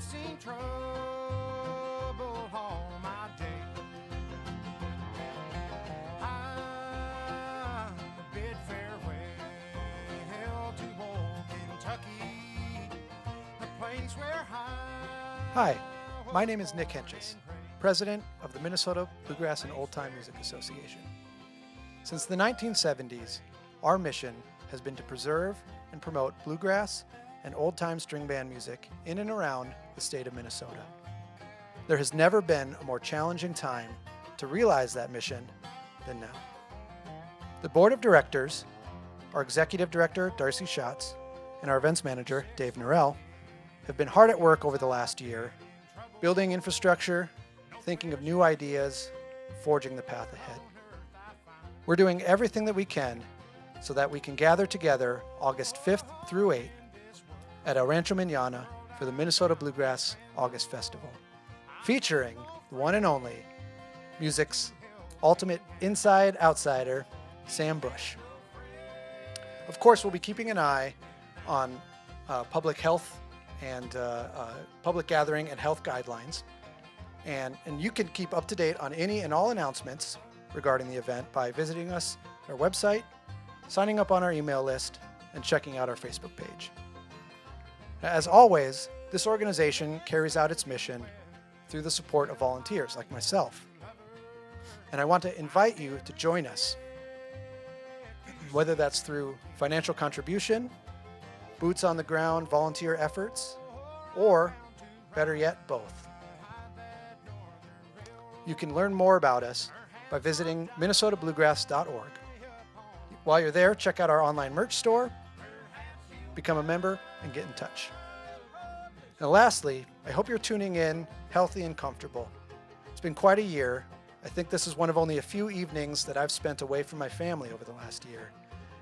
seen trouble all my day. I bid farewell to old Kentucky, the place where Hi, my name is Nick Henches, President of the Minnesota Bluegrass and Old Time Music Association. Since the 1970s, our mission has been to preserve and promote bluegrass and old-time string band music in and around the state of Minnesota. There has never been a more challenging time to realize that mission than now. The Board of Directors, our Executive Director, Darcy Schatz, and our Events Manager, Dave Norell, have been hard at work over the last year, building infrastructure, thinking of new ideas, forging the path ahead. We're doing everything that we can so that we can gather together August 5th through 8th at El Rancho Mañana for the Minnesota Bluegrass August Festival, featuring the one and only music's ultimate inside-outsider, Sam Bush. Of course, we'll be keeping an eye on public health and public gathering and health guidelines. And you can keep up to date on any and all announcements regarding the event by visiting us at our website, signing up on our email list, and checking out our Facebook page. As always, this organization carries out its mission through the support of volunteers like myself. And I want to invite you to join us, whether that's through financial contribution, boots on the ground volunteer efforts, or better yet, both. You can learn more about us by visiting minnesotabluegrass.org. While you're there, check out our online merch store, become a member, and get in touch. And lastly, I hope you're tuning in healthy and comfortable. It's been quite a year. I think this is one of only a few evenings that I've spent away from my family over the last year.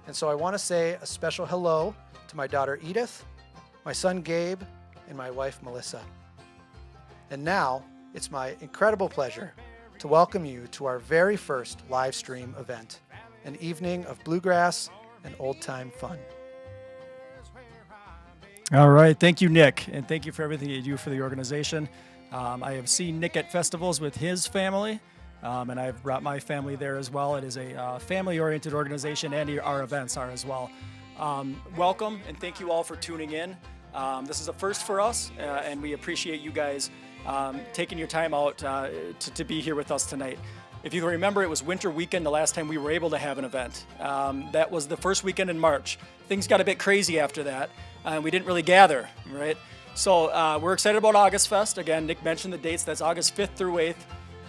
And so I want to say a special hello to my daughter Edith, my son Gabe, and my wife Melissa. And now, it's my incredible pleasure to welcome you to our very first live stream event, an evening of bluegrass and old-time fun. All right. Thank you, Nick. And thank you for everything you do for the organization. I have seen Nick at festivals with his family, and I've brought my family there as well. It is a family-oriented organization, and our events are as well. Welcome, and thank you all for tuning in. This is a first for us, and we appreciate you guys taking your time out to be here with us tonight. If you can remember, it was winter weekend the last time we were able to have an event. That was the first weekend in March. Things got a bit crazy after that, and we didn't really gather, right? So we're excited about August Fest. Again, Nick mentioned the dates. That's August 5th through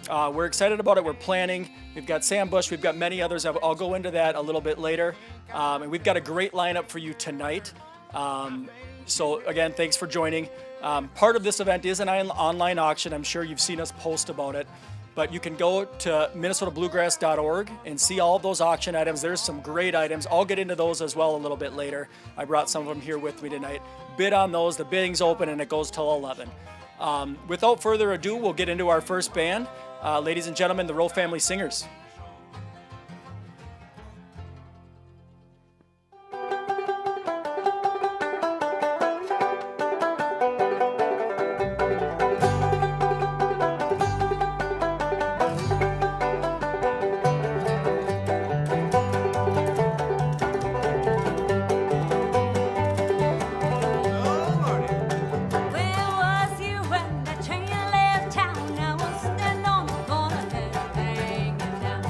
8th. We're excited about it. We're planning. We've got Sam Bush. We've got many others. I'll go into that a little bit later. And we've got a great lineup for you tonight. So again, thanks for joining. Part of this event is an online auction. I'm sure you've seen us post about it. But you can go to minnesotabluegrass.org and see all of those auction items. There's some great items. I'll get into those as well a little bit later. I brought some of them here with me tonight. Bid on those. The bidding's open and it goes till 11. Without further ado, we'll get into our first band. Ladies and gentlemen, the Rowe Family Singers. Where was you when the train left town? I was standing on the corner, hanging down.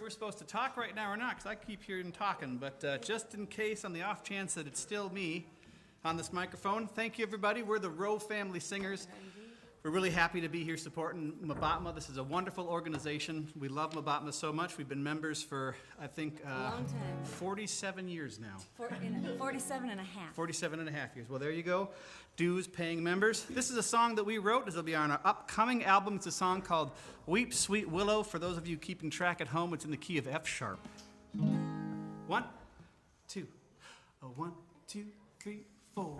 if we're supposed to talk right now or not, because I keep hearing talking. But just in case, on the off chance that it's still me on this microphone, thank you, everybody. We're the Rowe Family Singers. We're really happy to be here supporting Mbatma. This is a wonderful organization. We love Mbatma so much. We've been members for, I think, a long time. 47 years now. 47 and a half. 47 and a half years. Well, there you go. Dues paying members. This is a song that we wrote. This will be on our upcoming album. It's a song called Weep, Sweet Willow. For those of you keeping track at home, it's in the key of F sharp. 1, 2. 1, 2, 3, 4.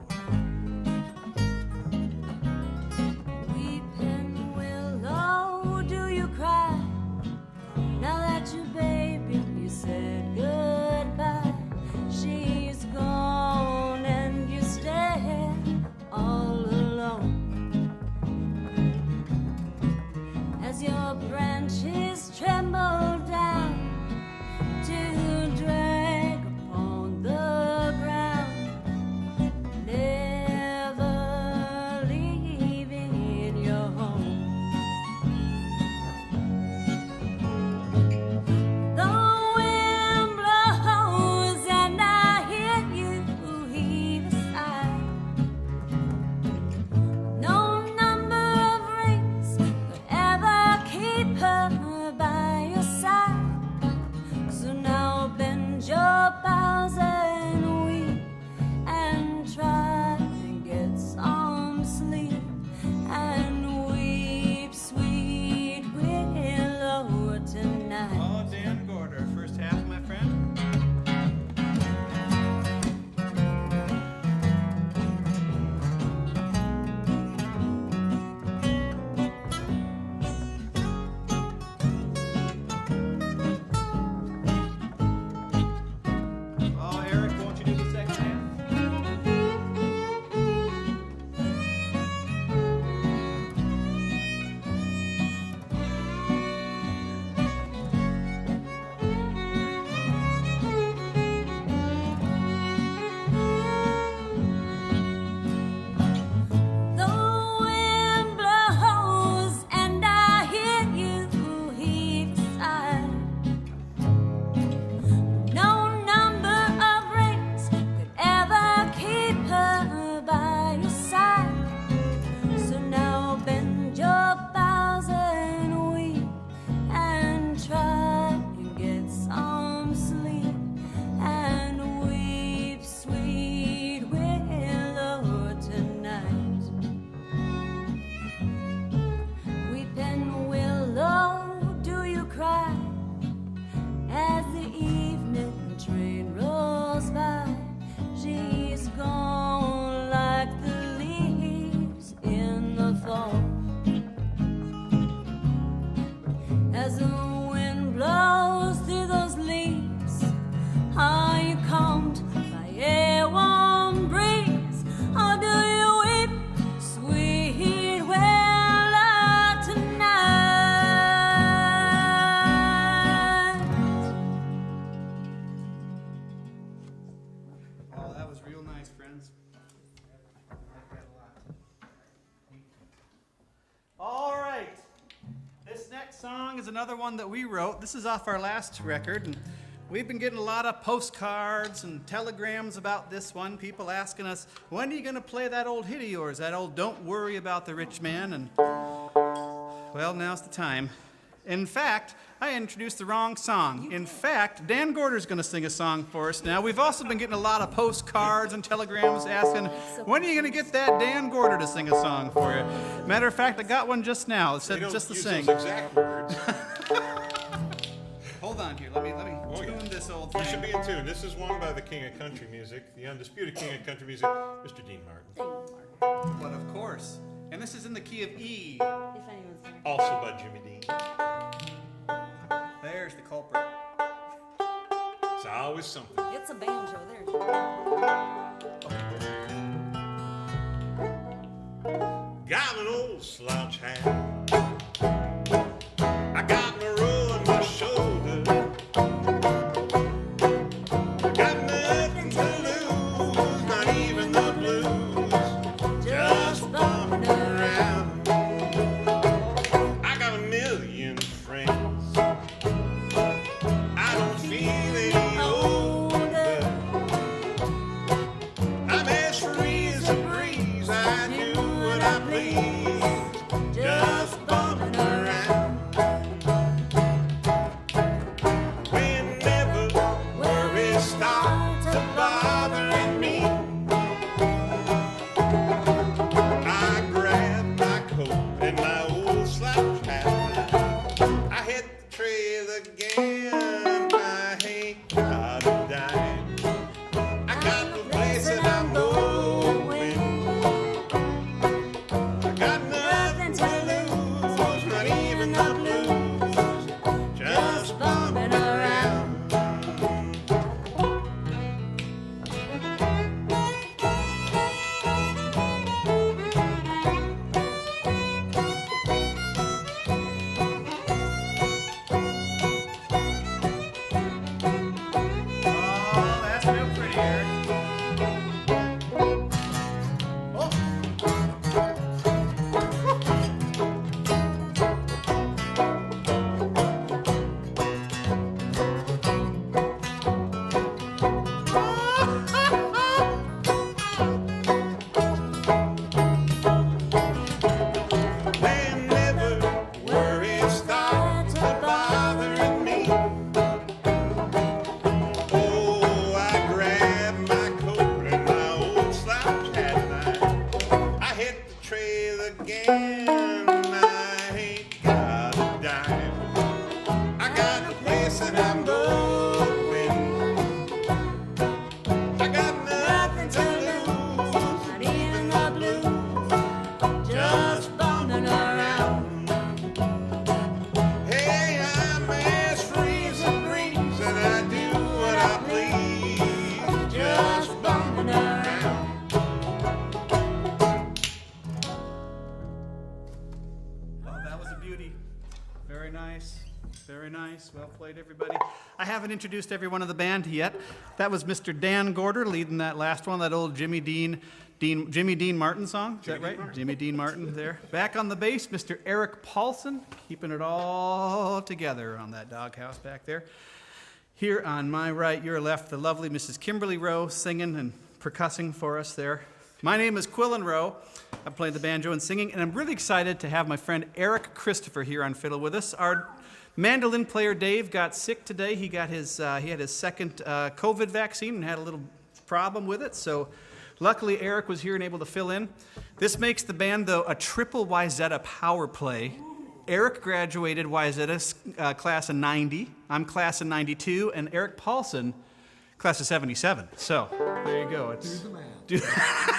Weeping willow, do you cry? Now that your baby, you said goodbye. She's gone and you stand all alone. As your branches tremble down to drag upon the ground, never leaving your home. The wind blows and I hear you heave a sigh. No number of rings could ever keep her by your side. So now bend your bows and weep and try and get some sleep and weep, sweet willow, tonight. Oh, Dan Gorder, first half, my friend. Oh, Eric, won't you do the second half? The wind blows and I hear you heave a sigh. No number of rings could ever keep her by your side. So now bend your bows and weep and try and get some sleep and weep, sweet willow, tonight. Weeping willow, do you cry as the evening train rolls by? She's gone like the leaves in the fall. As the wind blows through those leaves, are you calmed by a warm breeze? Or do you weep, sweet willow, tonight? Oh, that was real nice, friends. All right. This next song is another one that we wrote. This is off our last record, and we've been getting a lot of postcards and telegrams about this one. People asking us, when are you going to play that old hit of yours, that old Don't Worry About the Rich Man? And, well, now's the time. In fact, I introduced the wrong song. In fact, Dan Gorder's going to sing a song for us now. We've also been getting a lot of postcards and telegrams asking, when are you going to get that Dan Gorder to sing a song for you? Matter of fact, I got one just now. It said just the sing. Those exact words. Hold on here. Let me tune this old thing. You should be in tune. This is one by the king of country music, the undisputed king of country music, Mr. Dean Martin. But of course. And this is in the key of E. If anyone's there. Also by Jimmy Dean. There's the culprit. It's always something. It's a banjo. There's Got an old slouch hat. I got my roll on my shoulder. I got nothing to lose, not even the blues. Just bumming around. I got a million friends. got a dime. I got no place that I'm going. I got nothing to lose, not even the blues. Just bumping around. Oh, that's real pretty, Eric. Oh. Whenever worry starts bothering me, oh, I grab my coat and my old slouch hat and I hit the trail again. I ain't got a dime. I got a place that I'm going. I got nothing to lose, not even the blues. Just bumping around. Hey, I'm as free as a breeze, and I do what I please. Just bumping around. Oh, that was a beauty. Very nice. Very nice. Well played, everybody. I haven't introduced everyone of the band yet. That was Mr. Dan Gorder leading that last one, that old Jimmy Dean Martin song. Is that right? Jimmy Dean Martin there. Back on the bass, Mr. Eric Paulson, keeping it all together on that doghouse back there. Here on my right, your left, the lovely Mrs. Kimberly Rowe singing and percussing for us there. My name is Quillen Rowe. I play the banjo and singing, and I'm really excited to have my friend Eric Christopher here on fiddle with us. Our mandolin player Dave got sick today. He had his second COVID vaccine and had a little problem with it. So luckily Eric was here and able to fill in. This makes the band, though, a triple Wyzetta power play. Eric graduated Wyzetta class of 90. I'm class of 92, and Eric Paulson class of 77. So there you go. It's, do the math.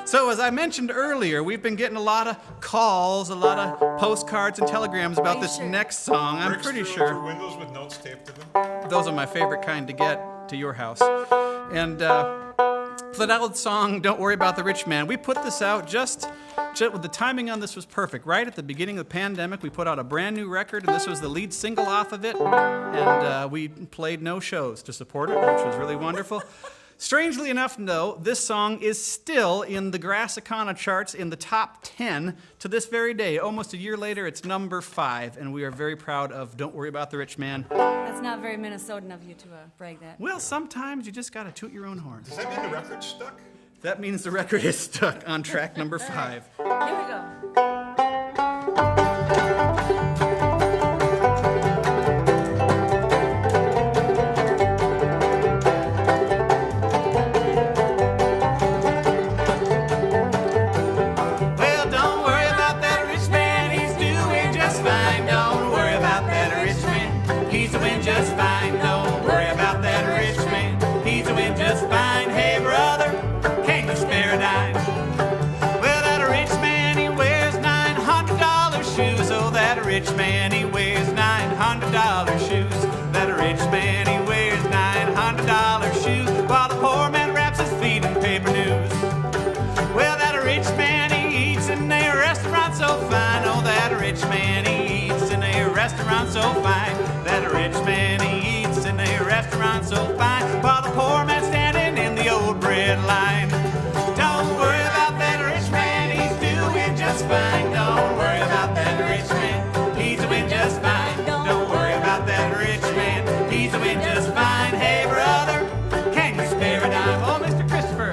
So as I mentioned earlier, we've been getting a lot of calls, a lot of postcards and telegrams about this next song. I'm pretty sure Windows with notes taped to them. those are my favorite kind to get to your house. And for that old song, Don't Worry About the Rich Man, we put this out just the timing on this was perfect. Right at the beginning of the pandemic, we put out a brand new record, and this was the lead single off of it. And we played no shows to support it, which was really wonderful. Strangely enough, though, this song is still in the Grassicana charts in the top 10 to this very day. Almost a year later, it's number 5, and we are very proud of Don't Worry About the Rich Man. That's not very Minnesotan of you to brag that. Well, sometimes you just gotta toot your own horn. Does that mean the record's stuck? That means the record is stuck on track number 5. Here we go. Well, don't worry about that rich man, he's doing just fine. Don't worry about that rich man, he's doing just fine. Don't worry about that rich man, he's doing just fine. Hey, brother, can you spare a dime? Well, that rich man, he wears $900 shoes. Oh, that rich man, he wears $900 shoes. That rich man, he wears $900 shoes, while the poor man wraps his feet in paper news. Well, that rich man, he eats in a restaurant so fine. Oh, that rich man, he eats in a restaurant so fine. That rich man, he eats in a restaurant so fine, while the poor man standing in the old bread line. Don't worry about that rich man, he's doing just fine. Don't worry about that rich man, he's doing just fine. Don't worry about that rich man, he's doing just fine. Hey, brother, can you spare a dime? Oh, Mr. Christopher.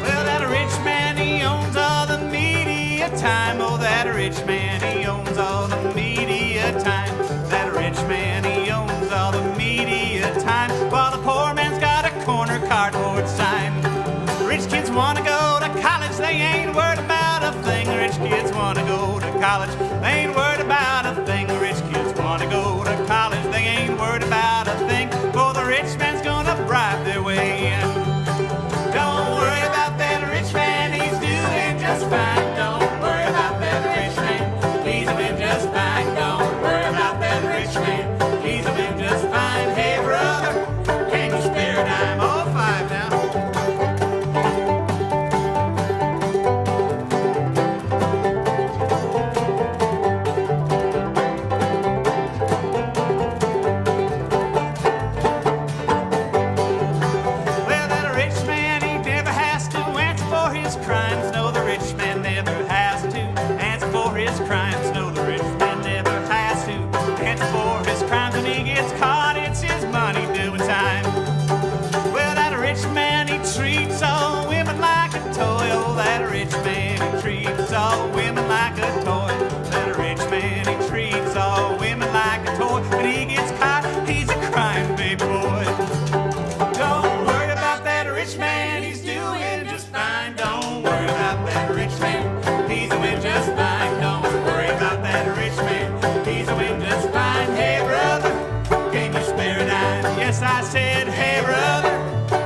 Well, that rich man, he owns all the media time. Oh, that rich man, he owns all the media time. That rich man, he owns all the media time. While the rich man's gonna bribe their way in. Don't worry about that rich man, he's doing just fine. Don't worry about that rich man, he's doing just fine. Don't worry about that rich man, he's doing just fine. Hey brother, can you spare a dime? All five now. Well, that rich man, he never has to answer for his crimes. No, the rich man never has to answer for his crimes. No, the rich man never has to answer for his crimes. When he gets caught, it's his money doing time. Well, that rich man, he treats all women like a toy. Oh, that rich man, he treats all women like a toy. That rich man, he treats all women like a toy. When he gets caught, he's a crying baby boy. Don't worry about that rich man, he's doing just fine. Don't worry about that rich man, he's doing just fine. Don't worry about that rich man, he's doing just fine. Hey brother, can you spare a dime? Yes, I said, hey brother,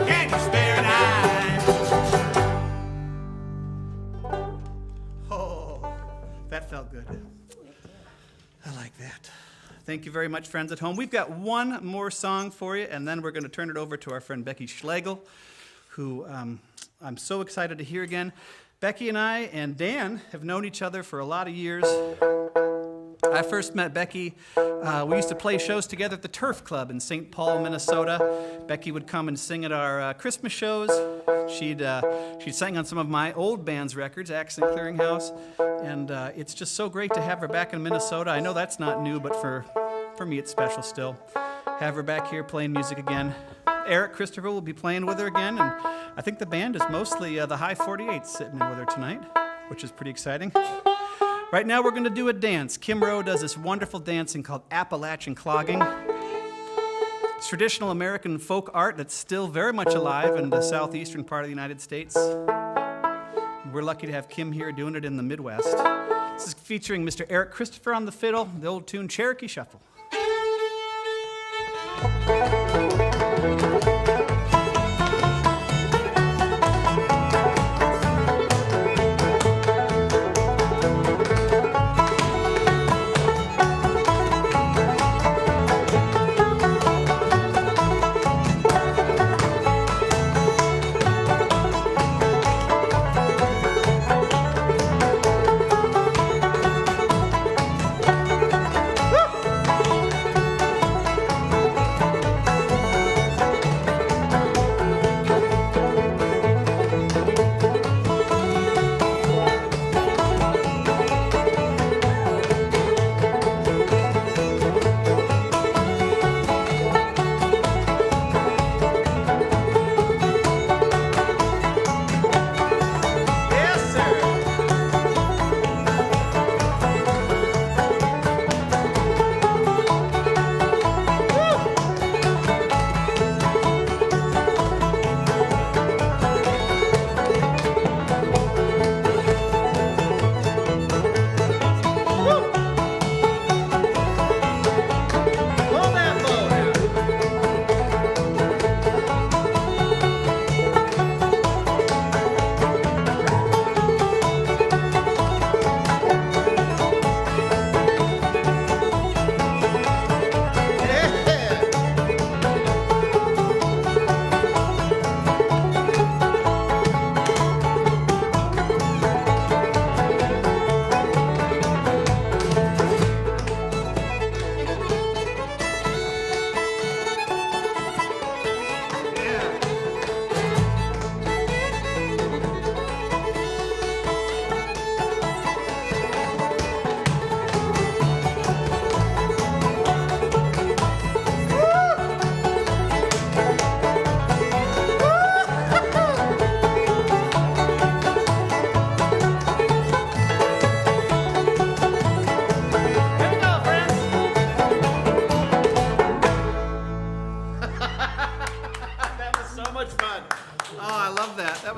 can you spare a dime? Oh, that felt good. I like that. Thank you very much, friends at home. We've got one more song for you, and then we're going to turn it over to our friend Becky Schlegel, who I'm so excited to hear again. Becky and I and Dan have known each other for a lot of years. I first met Becky, we used to play shows together at the Turf Club in St. Paul, Minnesota. Becky would come and sing at our Christmas shows. She'd sang on some of my old band's records, Accent Clearinghouse, and it's just so great to have her back in Minnesota. I know that's not new, but for me it's special still. Have her back here playing music again. Eric Christopher will be playing with her again, and I think the band is mostly the High 48s sitting in with her tonight, which is pretty exciting. Right now we're going to do a dance. Kim Rowe does this wonderful dancing called Appalachian clogging. It's traditional American folk art that's still very much alive in the southeastern part of the United States. We're lucky to have Kim here doing it in the Midwest. This is featuring Mr. Eric Christopher on the fiddle, the old tune Cherokee Shuffle.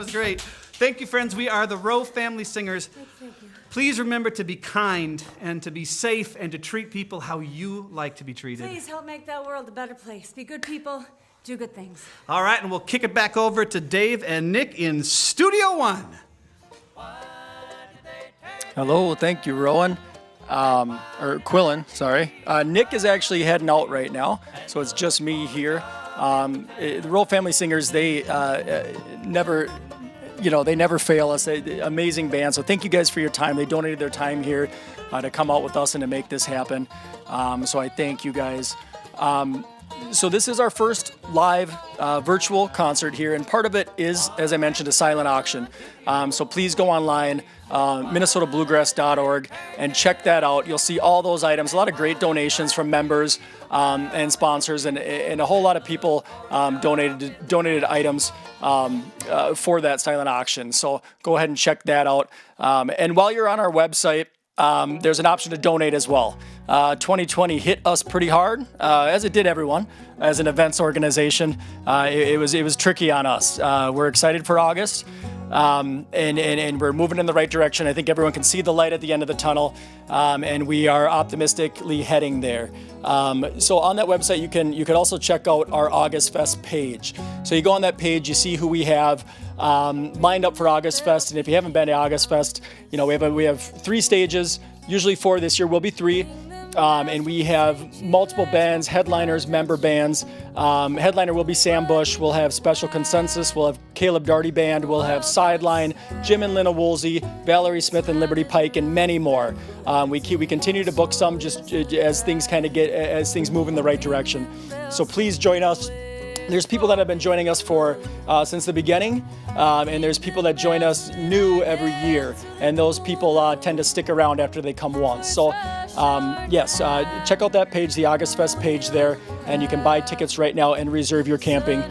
was great. Thank you, friends. We are the Rowe Family Singers. Thank you. Please remember to be kind and to be safe and to treat people how you like to be treated. Please help make that world a better place. Be good people Do good things. All right, and we'll kick it back over to Dave and Nick in Studio One. Hello, thank you, Rowan. Or Quillen, sorry. Nick is actually heading out right now, so it's just me here. The Roll Family Singers, they never, they never fail us. Amazing band. So thank you guys for your time. They donated their time here to come out with us and to make this happen. So I thank you guys. So this is our first live virtual concert here, and part of it is, as I mentioned, a silent auction. So please go online, minnesotabluegrass.org, and check that out. You'll see all those items, a lot of great donations from members and sponsors, and a whole lot of people donated items for that silent auction. So go ahead and check that out. And while you're on our website, there's an option to donate as well. 2020 hit us pretty hard, as it did everyone. As an events organization, it was tricky on us. We're excited for August, and we're moving in the right direction. I think everyone can see the light at the end of the tunnel, and we are optimistically heading there. So on that website, you can also check out our August Fest page. So you go on that page, you see who we have lined up for August Fest, and if you haven't been to August Fest, we have 3 stages. Usually 4. This year will be 3. And we have multiple bands, headliners, member bands. Headliner will be Sam Bush. We'll have Special Consensus. We'll have Caleb Darty Band. We'll have Sideline, Jim and Lena Woolsey, Valerie Smith and Liberty Pike, and many more. We continue to book some just as things move in the right direction. So please join us. There's people that have been joining us for since the beginning, and there's people that join us new every year, and those people tend to stick around after they come once. So yes, check out that page, the August Fest page there, and you can buy tickets right now and reserve your camping.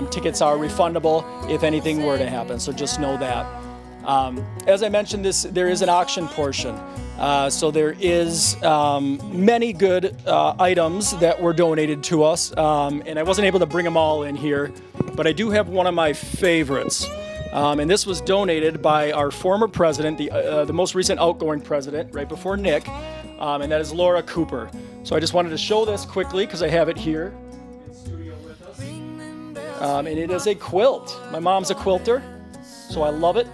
Tickets are refundable if anything were to happen, so just know that. As I mentioned, there is an auction portion. So there is many good items that were donated to us, and I wasn't able to bring them all in here, but I do have one of my favorites. And this was donated by our former president, the most recent outgoing president, right before Nick, and that is Laura Cooper. So I just wanted to show this quickly because I have it here in studio with us. And it is a quilt. My mom's a quilter, so I love it.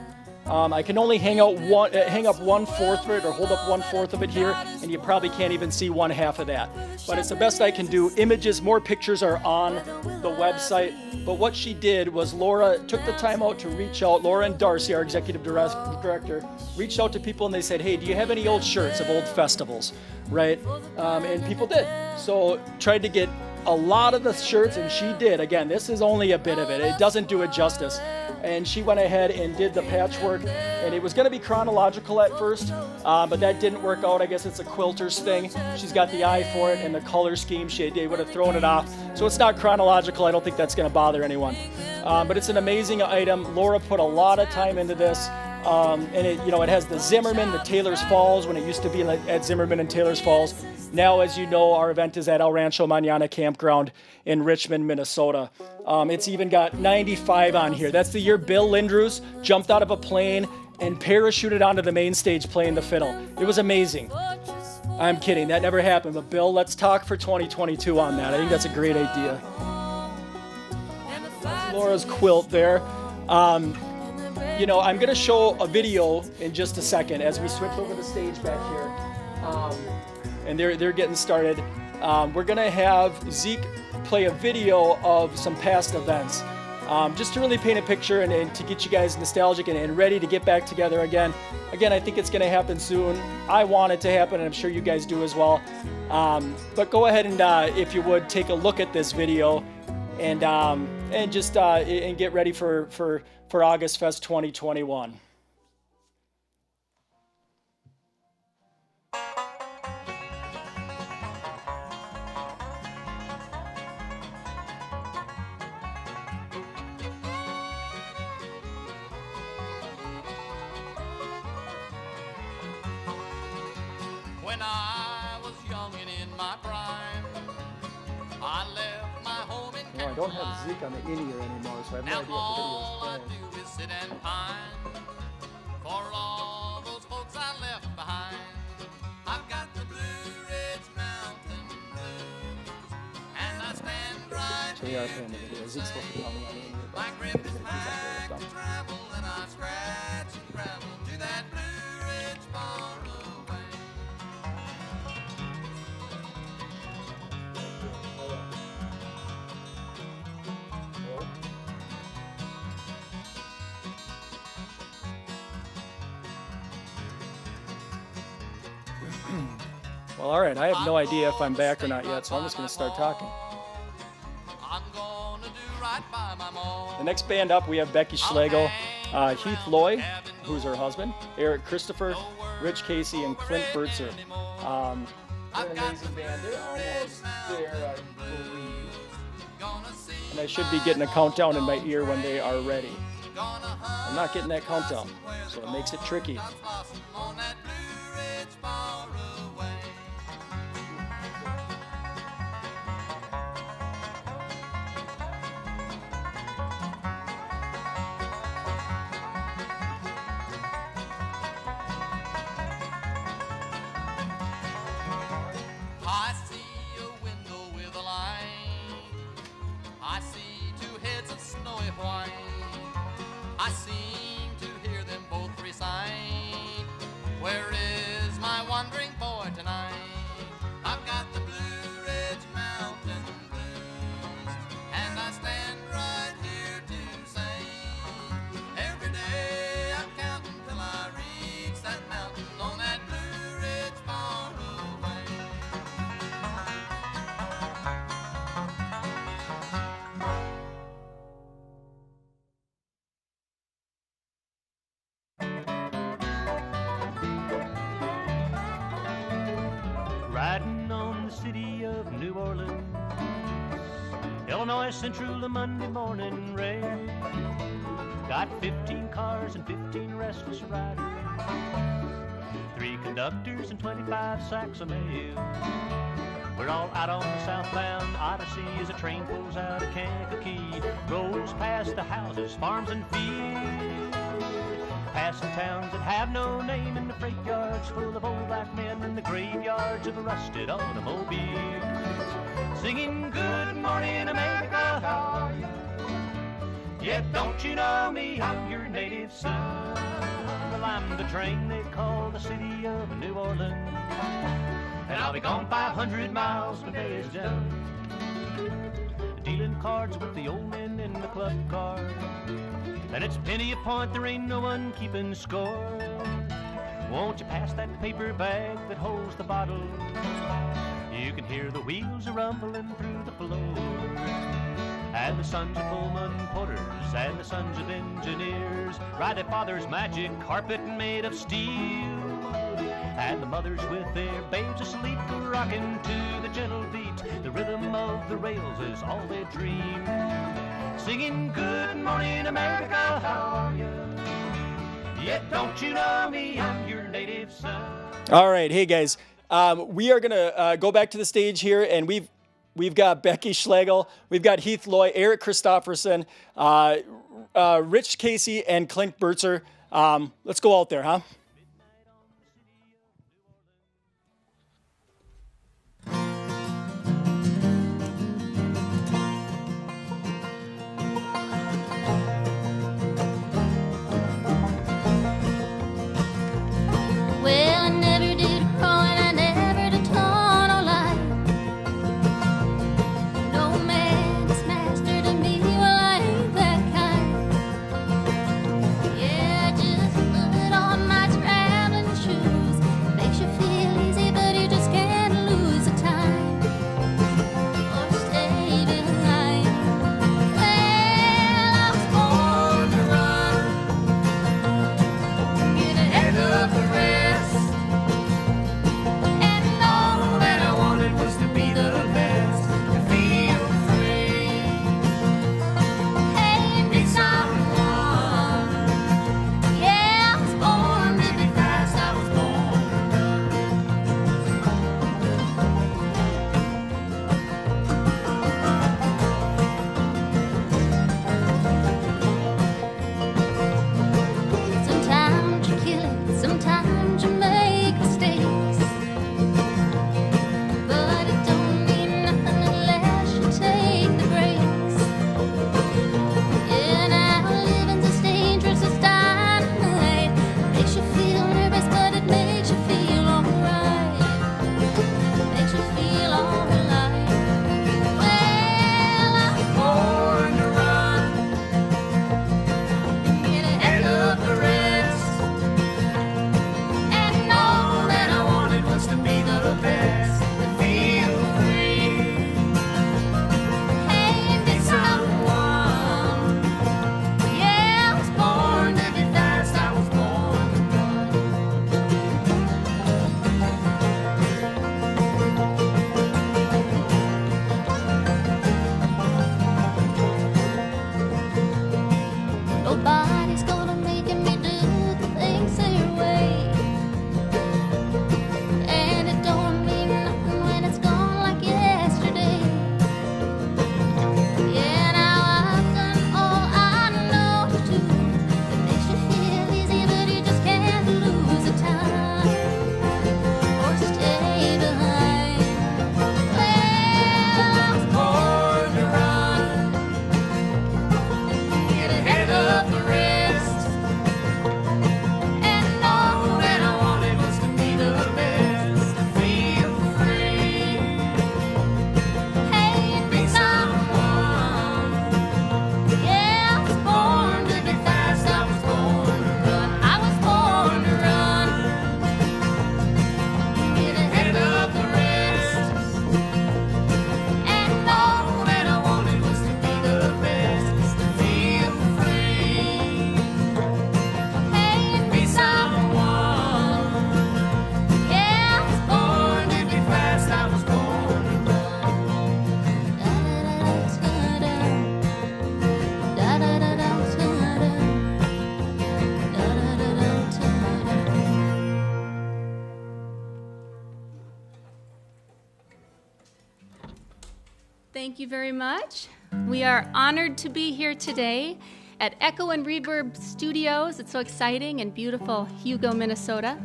I can only hang up 1/4 of it, or hold up 1/4 of it here, and you probably can't even see 1/2 of that. But it's the best I can do. Images, more pictures are on the website. But what she did was Laura took the time out to reach out. Laura and Darcy, our executive director, reached out to people and they said, hey, do you have any old shirts of old festivals, right? And people did. So tried to get a lot of the shirts, and she did. Again, this is only a bit of it. It doesn't do it justice. And she went ahead and did the patchwork, and it was going to be chronological at first, but that didn't work out. I guess it's a quilter's thing. She's got the eye for it, and the color scheme, they would have thrown it off. So it's not chronological. I don't think that's going to bother anyone. But it's an amazing item. Laura put a lot of time into this. And it has the Zimmerman, the Taylor's Falls, when it used to be at Zimmerman and Taylor's Falls. Now, as you know, our event is at El Rancho Mañana Campground in Richmond, Minnesota. It's even got 95 on here. That's the year Bill Lindrews jumped out of a plane and parachuted onto the main stage playing the fiddle. It was amazing. I'm kidding, that never happened. But Bill, let's talk for 2022 on that. I think that's a great idea. That's Laura's quilt there. I'm going to show a video in just a second as we switch over the stage back here. And they're getting started. We're going to have Zeke play a video of some past events, just to really paint a picture and to get you guys nostalgic and ready to get back together again. Again, I think it's going to happen soon. I want it to happen, and I'm sure you guys do as well. But go ahead and, if you would, take a look at this video and just and get ready for August Fest 2021. When I was young and in my prime, I left my home in I don't have Zeke on the in-ear anymore, so I have no idea if the all I video is do is sit and pine for all those folks I left behind. I've got the Blue Ridge Mountain Blues, and I stand right So RPM of the video. Zeke's supposed to tell me on the end. Like ribbons back to travel, and I scratch and gravel to that Blue Ridge far away. Well, all right. I have no idea if I'm back or not yet, so I'm just going to start talking. I'm gonna do right by my mom. The next band up, we have Becky Schlegel, Heath Loy, who's her husband, Eric Christopher, Rich Casey, and Clint Burtzer. They're an amazing band. They're almost there, I believe. And I should be getting a countdown in my ear when they are ready. I'm not getting that countdown, so it makes it tricky. On that Blue Ridge far away. I see a window with a line. I see two heads of snowy white. I seem to hear them both recite. Where is my wandering boy tonight? I've got the Blue Ridge Mountain blues, and I stand right here to say, every day I'm counting till I reach that mountain on that Blue Ridge far away. Riding on the city of New Orleans, Illinois Central, a Monday morning rain. Got 15 cars and 15 restless riders, 3 conductors and 25 sacks of mail. We're all out on the southbound Odyssey as a train pulls out of Kankakee, rolls past the houses, farms, and fields, passing towns that have no name, and the freight yards full of old black men, and the graveyards of rusted automobiles, singing good morning America, how are you? Yet don't you know me, I'm your native son. Well, I'm the train they call the city of New Orleans, and I'll be gone 500 miles when day is done, dealing cards with the old men in the club car. And it's penny a point, there ain't no one keeping score. Won't you pass that paper bag that holds the bottle? You can hear the wheels a-rumbling through the floor. And the sons of Pullman porters and the sons of engineers ride their father's magic carpet made of steel. And the mothers with their babes asleep go rocking to the gentle beat. The rhythm of the rails is all they dream, singing good morning America, how are you? Yet don't you know me, I'm your native son. All right, hey guys, we are gonna go back to the stage here, and we've got Becky Schlegel, we've got Heath Loy, Eric Christopherson, Rich Casey, and Clint Burtzer. Let's go out there, huh? Well, I never did crawl and I never did taunt or lie. No man is master to me, well, I ain't that kind. Yeah, just put on my Nobody's gonna make me do the things their way. And it don't mean nothing when it's gone like yesterday. Yeah, now I've done all I know to do. It makes you feel easy, but you just can't lose the time or stay behind. Well, I was born to run, get ahead of the rest, and all that I wanted was to be the best, to feel free. Hey, and be someone. Yeah, I was born to be fast, I was born to run, I was born to run, get ahead of the rest, and all that I wanted was to be the best, to feel free. Hey, and be someone. Yeah, I was born to be fast, I was born to run. Thank you very much. We are honored to be here today at Echo and Reverb Studios. It's so exciting and beautiful, Hugo, Minnesota.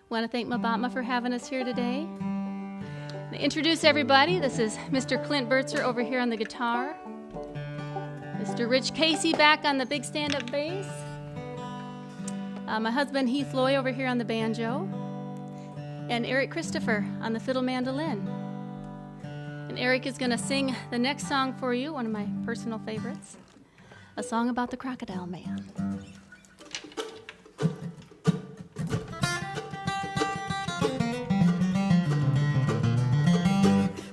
Want to thank Mabama for having us here today. To introduce everybody, this is Mr. Clint Bertzer over here on the guitar, Mr. Rich Casey back on the big stand-up bass, my husband Heath Loy over here on the banjo, and Eric Christopher on the fiddle mandolin. And Eric is going to sing the next song for you, one of my personal favorites, a song about the crocodile man.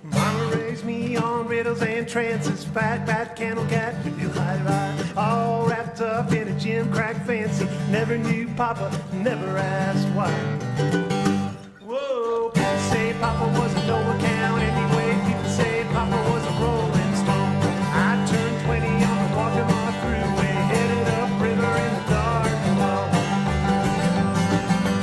Mama raised me on riddles and trances, fat candle cat, you hide right, all wrapped up in a gym crack fancy. Never knew Papa, never asked why. Whoa, people say Papa was a no account anyway. People say Papa was a rolling stone. I turned 20 on the Walkmore Thruway, headed upriver in the dark alone.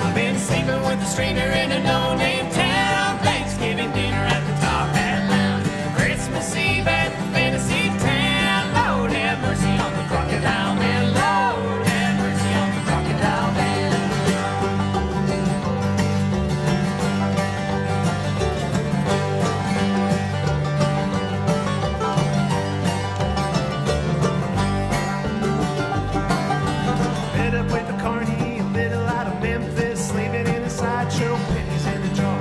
I've been sleeping with a stranger in a no-name town. Thanksgiving dinner at the Top Hat Lounge. Christmas Eve at the Fantasy Town. Lord have mercy on the crocodile man. Lord have mercy on the crocodile man. Met up with the Carney, a little out of Memphis, sleeping in a sideshow, pennies in a jar.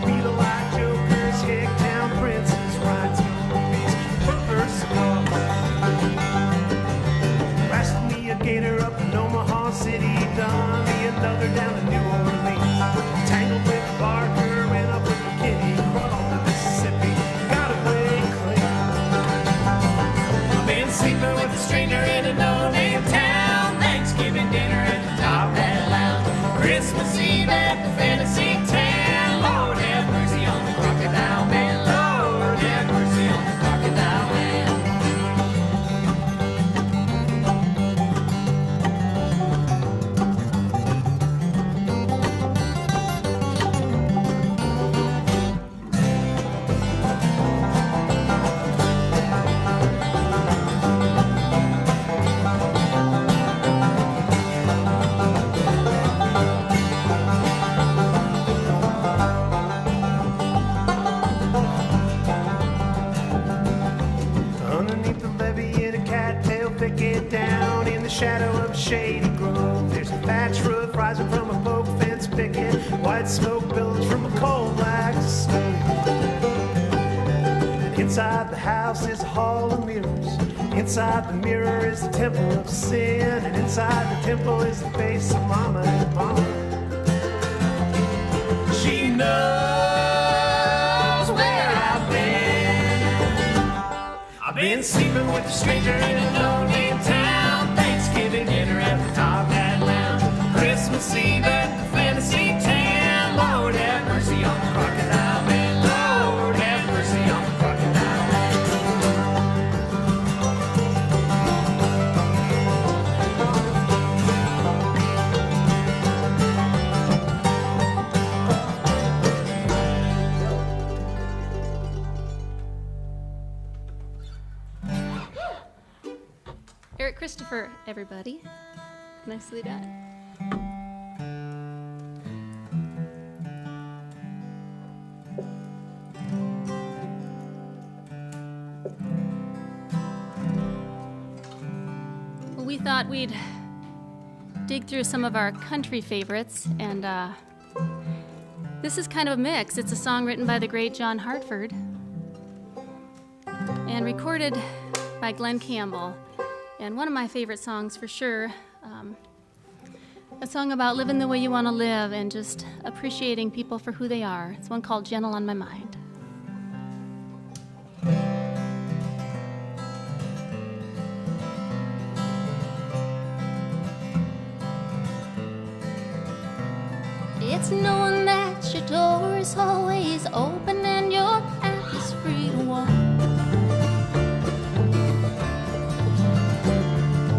Beetle-eyed jokers, hick-town princes, rides movies, purple cigars. Rashed me a gator up in Omaha City, done me another down in New Orleans. Tangled with Barker, ran up with McKinney, crawled to Mississippi, got away clean. I've been sleeping with a stranger in a no-name town. Thanksgiving dinner at the Top Hat Lounge. Christmas Eve at the Fantasy Town. Lord have mercy on the crocodile man. Lord have mercy on the crocodile man. Underneath the levee in a cattail thicket, down in the shadow of a shady grove, there's a thatch roof rising from a poke fence picket, white smoke billows from a coal black stove. And inside the house is a hall of mirrors. Inside the mirror is the temple of sin, and inside the temple is the face of Mama and Mama. She knows where I've been. I've been sleeping with a stranger in a no-name town. Thanksgiving dinner at the Top Hat Lounge. Christmas Eve at the Fantasy Town. Lord have mercy on the crocodile man. Lord have mercy on the crocodile man. Eric Christopher, everybody. Nicely done. Well, we thought we'd dig through some of our country favorites, and this is kind of a mix. It's a song written by the great John Hartford and recorded by Glenn Campbell. And one of my favorite songs for sure, a song about living the way you want to live and just appreciating people for who they are. It's one called Gentle on My Mind. It's knowing that your door is always open and your path is free to walk.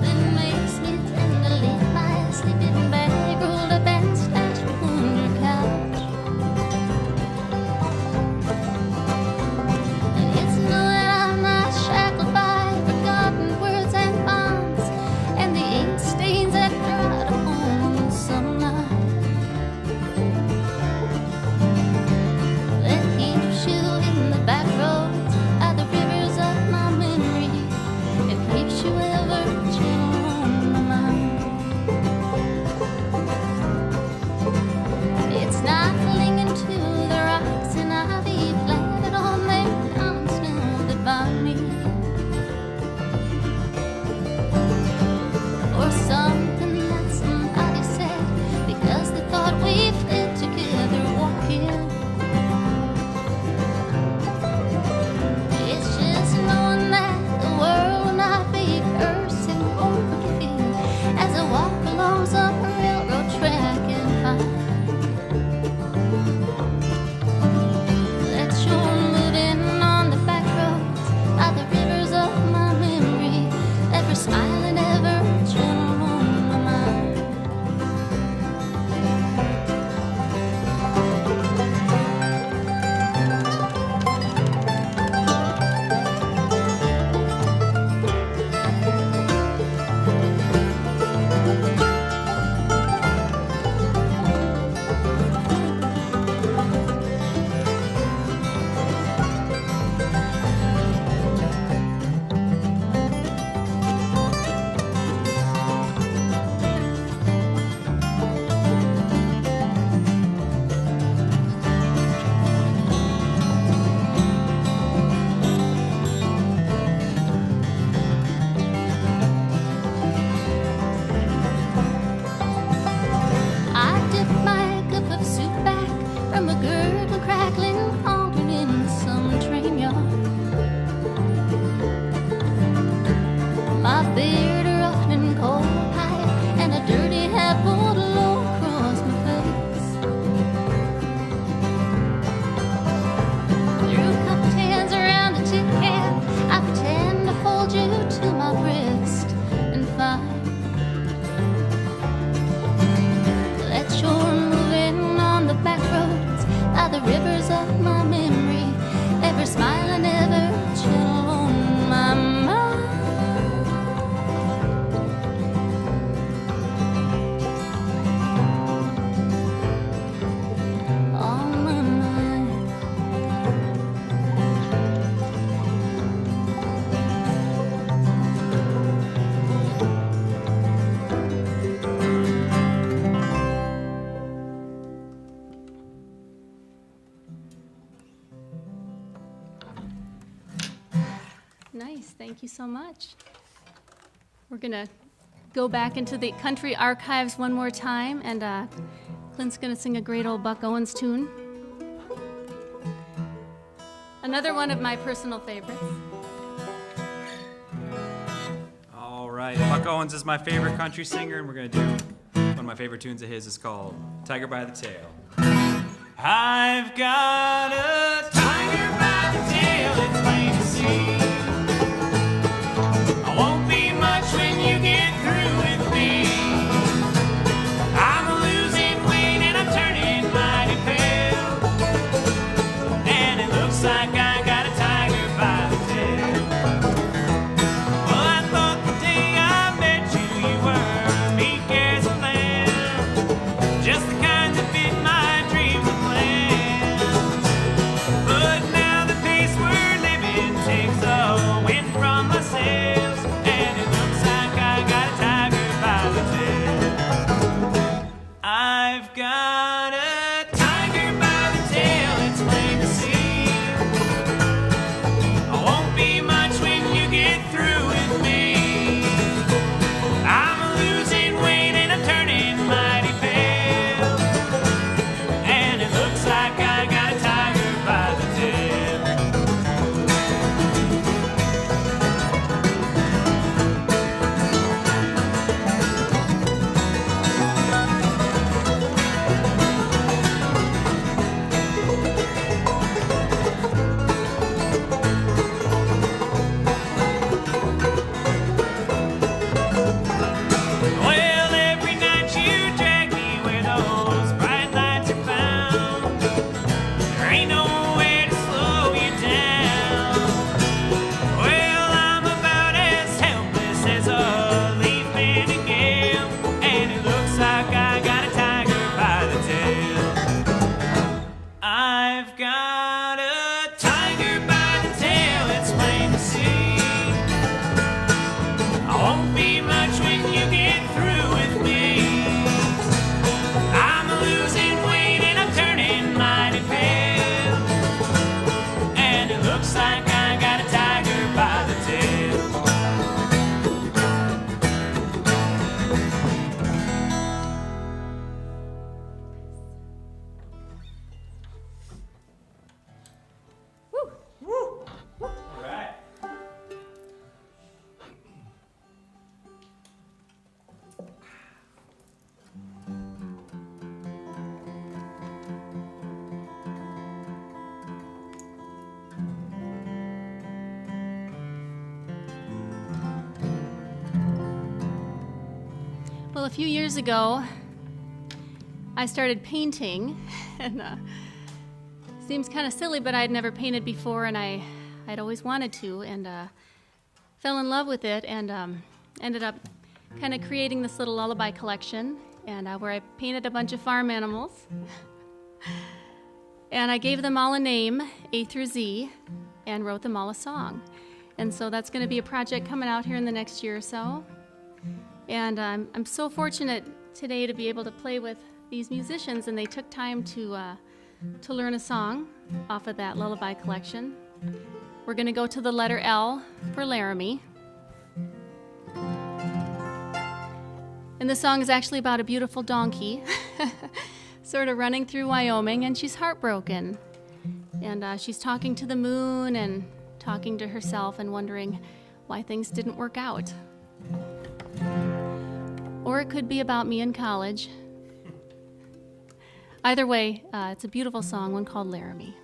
That makes me tend to leave my sleeping bag rolled up and stashed on your couch. And it's knowing I'm not shackled by forgotten words and bonds and the ink stains that dried upon some night. Nice, thank you so much. We're gonna go back into the country archives one more time, and Clint's gonna sing a great old Buck Owens tune. Another one of my personal favorites. All right, Buck Owens is my favorite country singer, and we're gonna do one of my favorite tunes of his. Is called Tiger by the Tail. I've got a tiger by the tail, it's plain to see. I won't be much when you get through with me. I'm losing weight and I'm turning mighty pale, and it looks like I got a tiger by the tail. Well, I thought the day I Well, a few years ago, I started painting, and seems kind of silly, but I'd never painted before, and I'd always wanted to, and fell in love with it, and ended up kind of creating this little lullaby collection, and where I painted a bunch of farm animals, and I gave them all a name, A through Z, and wrote them all a song. And so that's going to be a project coming out here in the next year or so. And I'm so fortunate today to be able to play with these musicians, and they took time to learn a song off of that lullaby collection. We're going to go to the letter L for Laramie. And the song is actually about a beautiful donkey sort of running through Wyoming, and she's heartbroken. And she's talking to the moon and talking to herself and wondering why things didn't work out. Or it could be about me in college. Either way, it's a beautiful song, one called Laramie.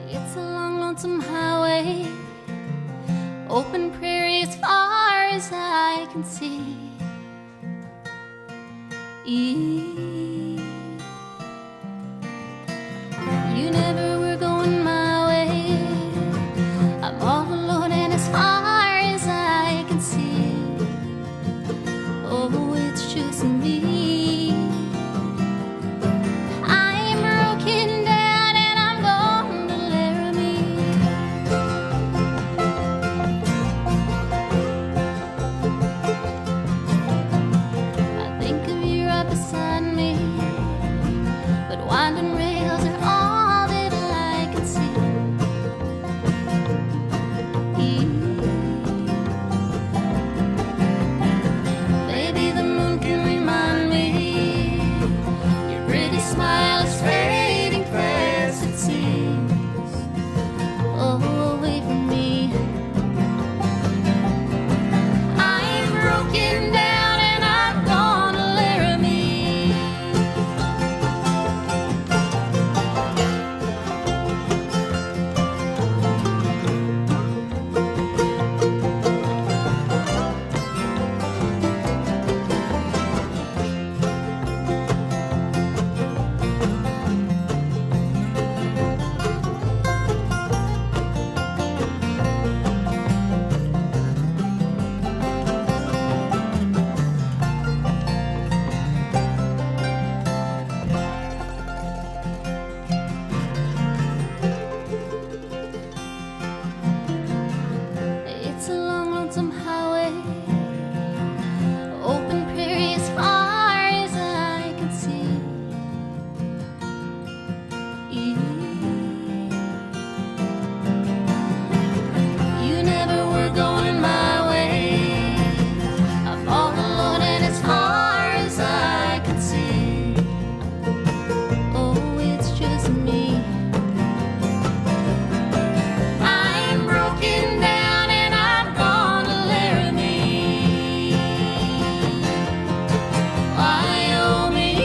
It's a long, lonesome highway, open prairie as far as I can see. You never were going my way. I'm all alone and as far as I can see. Oh, it's just me. I'm broken down and I'm going to Laramie. I think of you right beside me, but winding rails are all that I can see. Baby, the moon can remind me your pretty smile is fading fast, it seems. Oh, away from me. I'm broken down and I'm gone to Laramie. It's a long, lonesome highway, open prairie as far as I can see. You never were going my way. I'm all alone and as far as I can see. Oh, it's just me. I'm broken down and I'm gone to Laramie. Wyoming,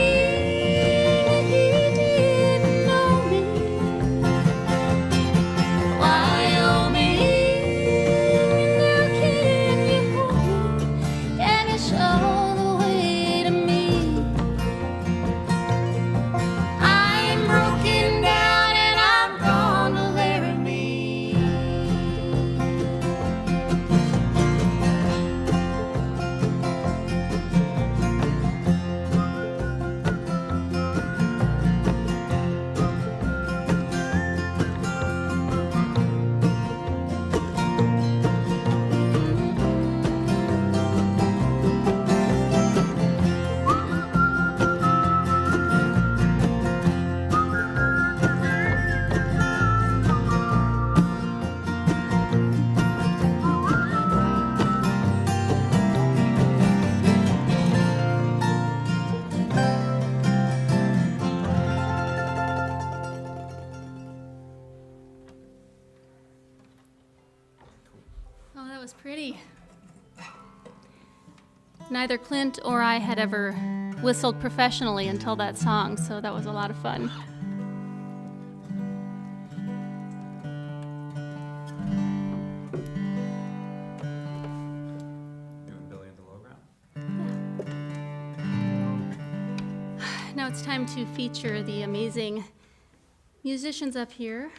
he didn't know me. Wyoming, now can you hold me? Can you show the way to me? I'm broken down and I'm gone to Laramie. Oh, that was pretty. Neither Clint or I had ever whistled professionally until that song, so that was a lot of fun. it's time to feature the amazing musicians up here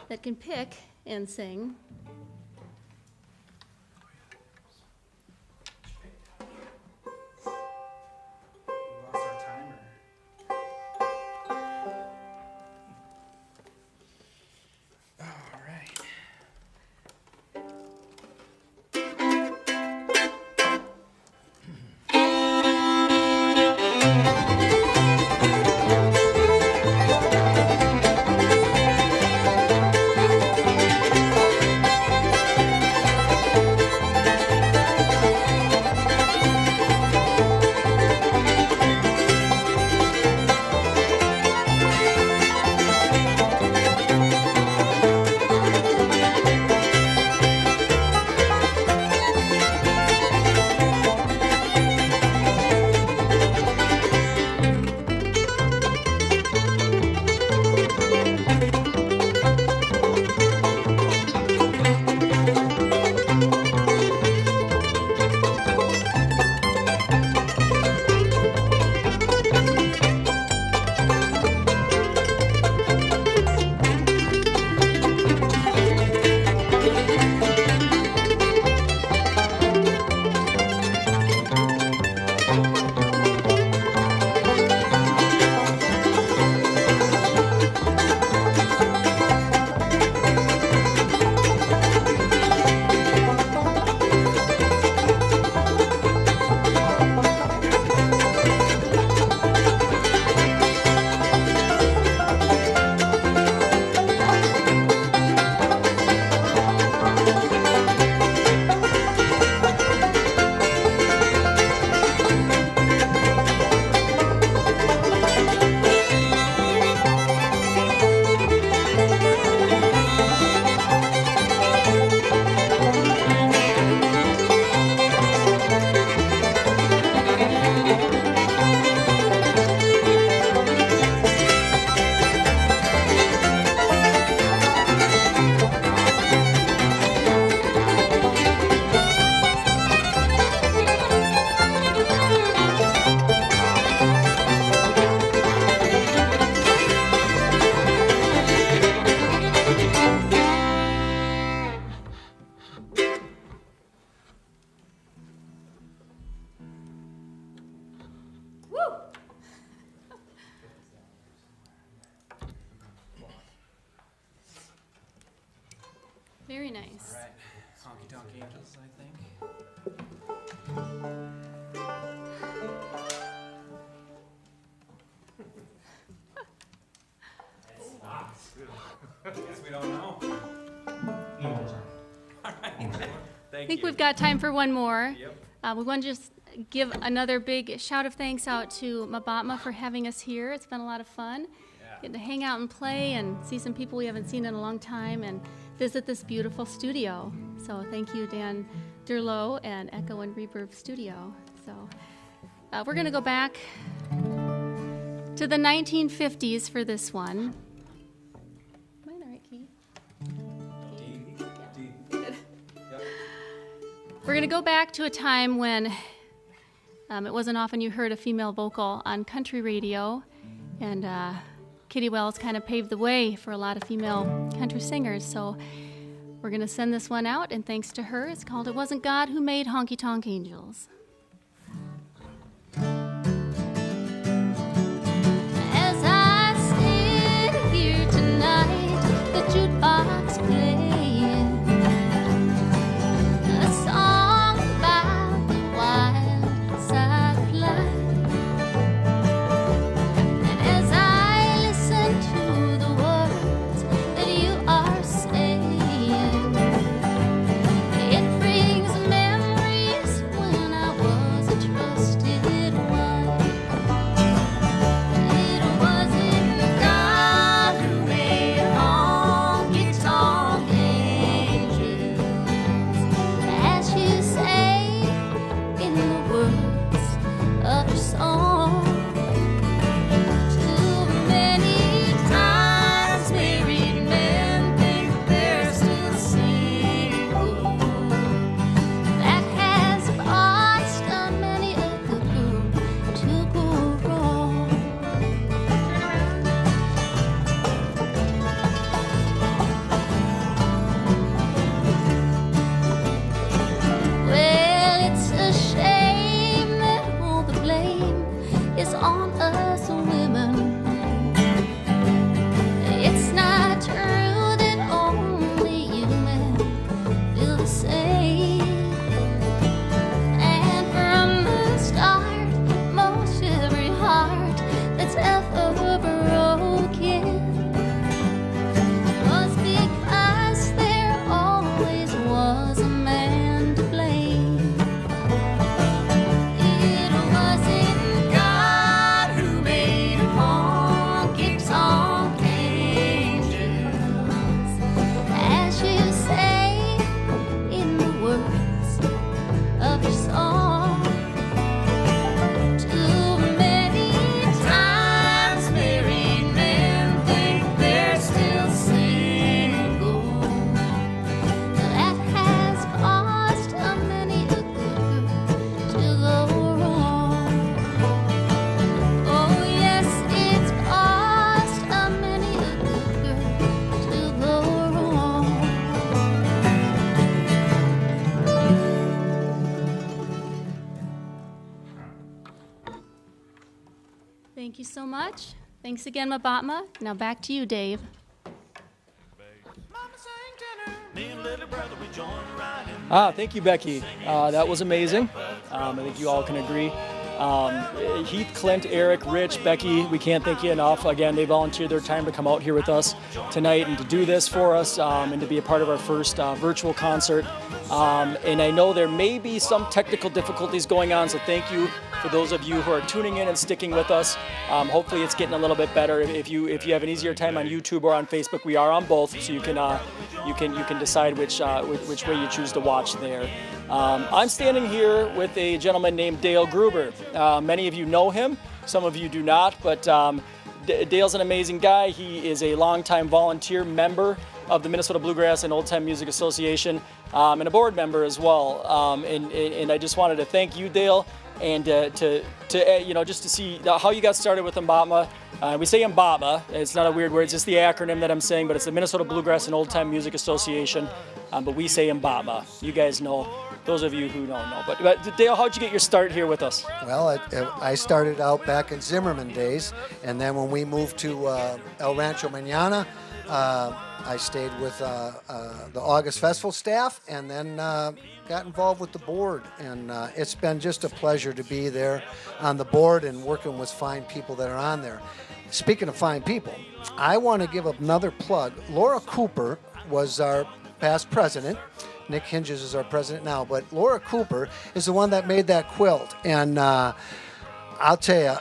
that can pick and sing. Very nice. All right, Honky Tonk Angels, I think. Guess we don't know. I think we've got time for one more. Yep. We want to just give another big shout of thanks out to Mabatma for having us here. It's been a lot of fun. Getting to hang out and play and see some people we haven't seen in a long time and visit this beautiful studio. So thank you, Dan Durlow and Echo and Reverb Studio. So we're going to go back to the 1950s for this one. Am I in the right key? D. Good. Yep. We're going to go back to a time when it wasn't often you heard a female vocal on country radio, and Kitty Wells kind of paved the way for a lot of female country singers. So we're going to send this one out, and thanks to her, it's called It Wasn't God Who Made Honky Tonk Angels. As I stand here tonight, the jukebox playing a song about the wild side of life. And as I listen to the words that you are saying, it brings memories when I much. Thanks again, Mabatma. Now back to you, Dave. Thank you, Becky. That was amazing. I think you all can agree. Heath, Clint, Eric, Rich, Becky, we can't thank you enough. Again, they volunteered their time to come out here with us tonight and to do this for us and to be a part of our first virtual concert. And I know there may be some technical difficulties going on, so thank you for those of you who are tuning in and sticking with us. Hopefully it's getting a little bit better. If you have an easier time on YouTube or on Facebook, we are on both, so you can decide which way you choose to watch there. I'm standing here with a gentleman named Dale Gruber. Many of you know him, some of you do not, but Dale's an amazing guy. He is a longtime volunteer member of the Minnesota Bluegrass and Old Time Music Association and a board member as well. And I just wanted to thank you, Dale, and just to see how you got started with Mbatma. We say Mbatma, it's not a weird word, it's just the acronym that I'm saying, but it's the Minnesota Bluegrass and Old Time Music Association, but we say Mbatma. You guys know, those of you who don't know. But Dale, how'd you get your start here with us? Well, I started out back in Zimmerman days, and then when we moved to El Rancho Mañana, I stayed with the August Festival staff, and then got involved with the board. And it's been just a pleasure to be there on the board and working with fine people that are on there. Speaking of fine people, I want to give another plug. Laura Cooper was our past president. Nick Hinges is our president now, but Laura Cooper is the one that made that quilt. And I'll tell you,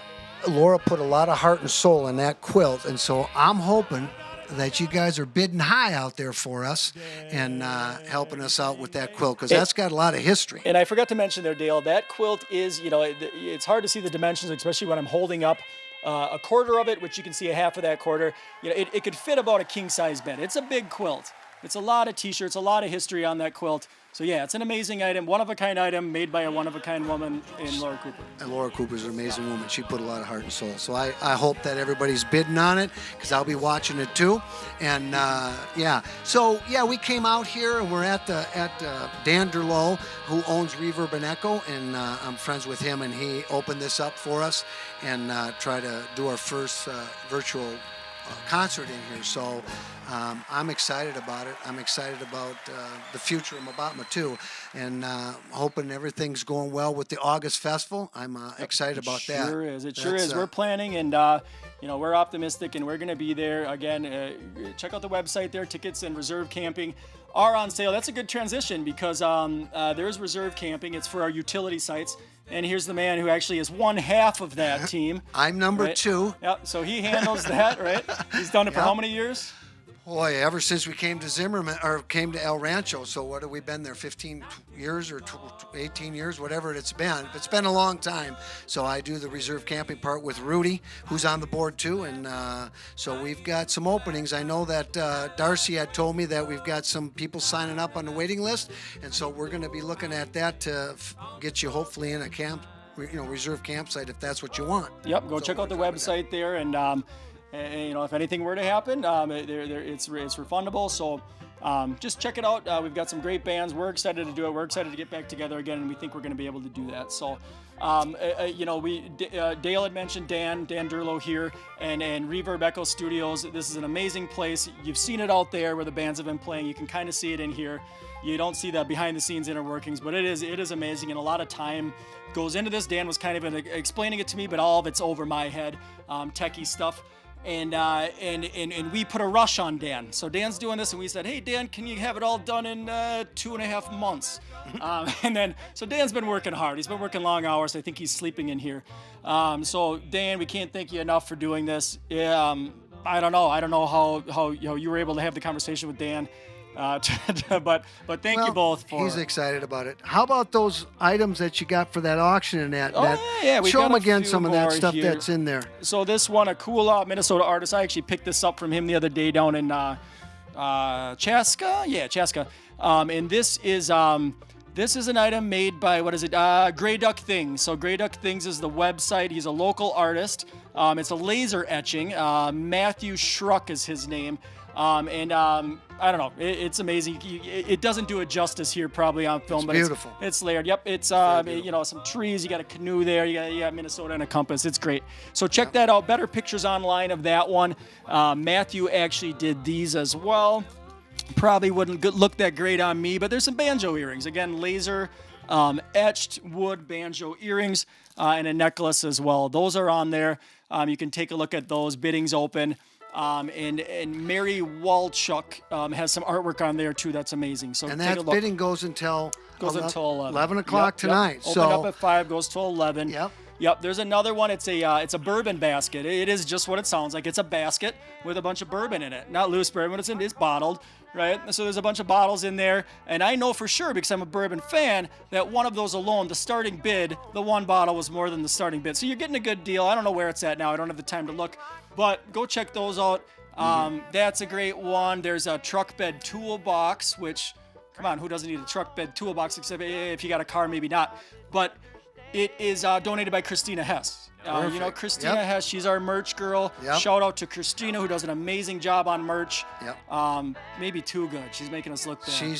Laura put a lot of heart and soul in that quilt. And so I'm hoping that you guys are bidding high out there for us and helping us out with that quilt, because that's got a lot of history. And I forgot to mention there, Dale, that quilt is, it's hard to see the dimensions, especially when I'm holding up a quarter of it, which you can see a half of that quarter. It could fit about a king-size bed. It's a big quilt. It's a lot of T-shirts, a lot of history on that quilt. So yeah, it's an amazing item, one-of-a-kind item made by a one-of-a-kind woman in Laura Cooper. And Laura Cooper's an amazing woman. She put a lot of heart and soul. So I hope that everybody's bidding on it, because I'll be watching it too. And so we came out here and we're at Dan Derlot, who owns Reverb and Echo, and I'm friends with him, and he opened this up for us and try to do our first virtual concert in here. So I'm excited about it. I'm excited about the future of Mbatma too, and hoping everything's going well with the August Festival. I'm excited about that. Sure is. It sure is. We're planning, and we're optimistic, and we're going to be there. Again, check out the website there. Tickets and reserve camping are on sale. That's a good transition, because there's reserve camping. It's for our utility sites. And here's the man who actually is one half of that team. I'm number 2. Yep, so he handles that, right? He's done it for how many years? Boy, ever since we came to Zimmerman, or came to El Rancho. So what have we been there, 15 years or 18 years, whatever it's been. It's been a long time. So I do the reserve camping part with Rudy, who's on the board too. And so we've got some openings. I know that Darcy had told me that we've got some people signing up on the waiting list. And so we're going to be looking at that to get you hopefully in a camp, reserve campsite if that's what you want. Yep, go check out the website there, and if anything were to happen, it's refundable. So just check it out. We've got some great bands. We're excited to do it. We're excited to get back together again, and we think we're going to be able to do that. So, Dale had mentioned Dan Derlot here, and Reverb Echo Studios. This is an amazing place. You've seen it out there where the bands have been playing. You can kind of see it in here. You don't see the behind-the-scenes inner workings, but it is amazing, and a lot of time goes into this. Dan was kind of explaining it to me, but all of it's over my head, techie stuff. And we put a rush on Dan. So Dan's doing this, and we said, hey, Dan, can you have it all done in 2.5 months? So Dan's been working hard. He's been working long hours. I think he's sleeping in here. So Dan, we can't thank you enough for doing this. I don't know how you were able to have the conversation with Dan. But thank you both for. He's excited about it. How about those items that you got for that auction and that? Yeah, show them again some of that stuff here. That's in there. So this one, a cool Minnesota artist. I actually picked this up from him the other day down in Chaska. Yeah, Chaska. And this is This is an item made by, Grey Duck Things. So Grey Duck Things is the website. He's a local artist. It's a laser etching. Matthew Schruck is his name. I don't know. It's amazing. It doesn't do it justice here probably on film, but beautiful. It's layered. Yep. It's some trees. You got a canoe there. You got Minnesota and a compass. It's great. So check that out. Better pictures online of that one. Matthew actually did these as well. Probably wouldn't look that great on me, but there's some banjo earrings. Again, laser etched wood banjo earrings and a necklace as well. Those are on there. You can take a look at those. Bidding's open. And Mary Walchuk has some artwork on there too. That's amazing. So and take a that look. bidding goes until 11 o'clock tonight. Yep. So Open up at 5, goes till 11. Yep. There's another one. It's a bourbon basket. It is just what it sounds like. It's a basket with a bunch of bourbon in it. Not loose bourbon. It's bottled, right? So there's a bunch of bottles in there. And I know for sure, because I'm a bourbon fan, that one of those alone, the starting bid, the one bottle was more than the starting bid. So you're getting a good deal. I don't know where it's at now. I don't have the time to look. But go check those out. That's a great one. There's a truck bed toolbox, which, come on, who doesn't need a truck bed toolbox, except if you got a car, maybe not. But it is donated by Christina Hess. Christina Hess, she's our merch girl. Shout out to Christina, who does an amazing job on merch. Maybe too good. She's making us look bad.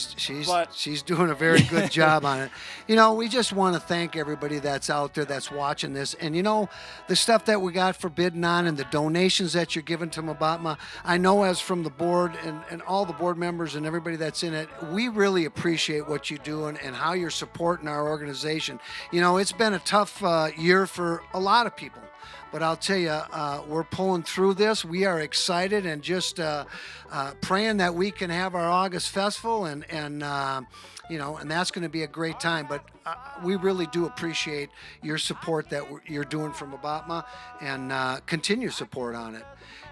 She's doing a very good job on it. We just want to thank everybody that's out there that's watching this. And the stuff that we got for bidding on and the donations that you're giving to Mabatma, I know as from the board and all the board members and everybody that's in it, we really appreciate what you do and how you're supporting our organization. It's been a tough year for a lot of people. But I'll tell you, we're pulling through this. We are excited and just praying that we can have our August festival, and that's going to be a great time. But we really do appreciate your support that you're doing from Mabatma, and continue support on it.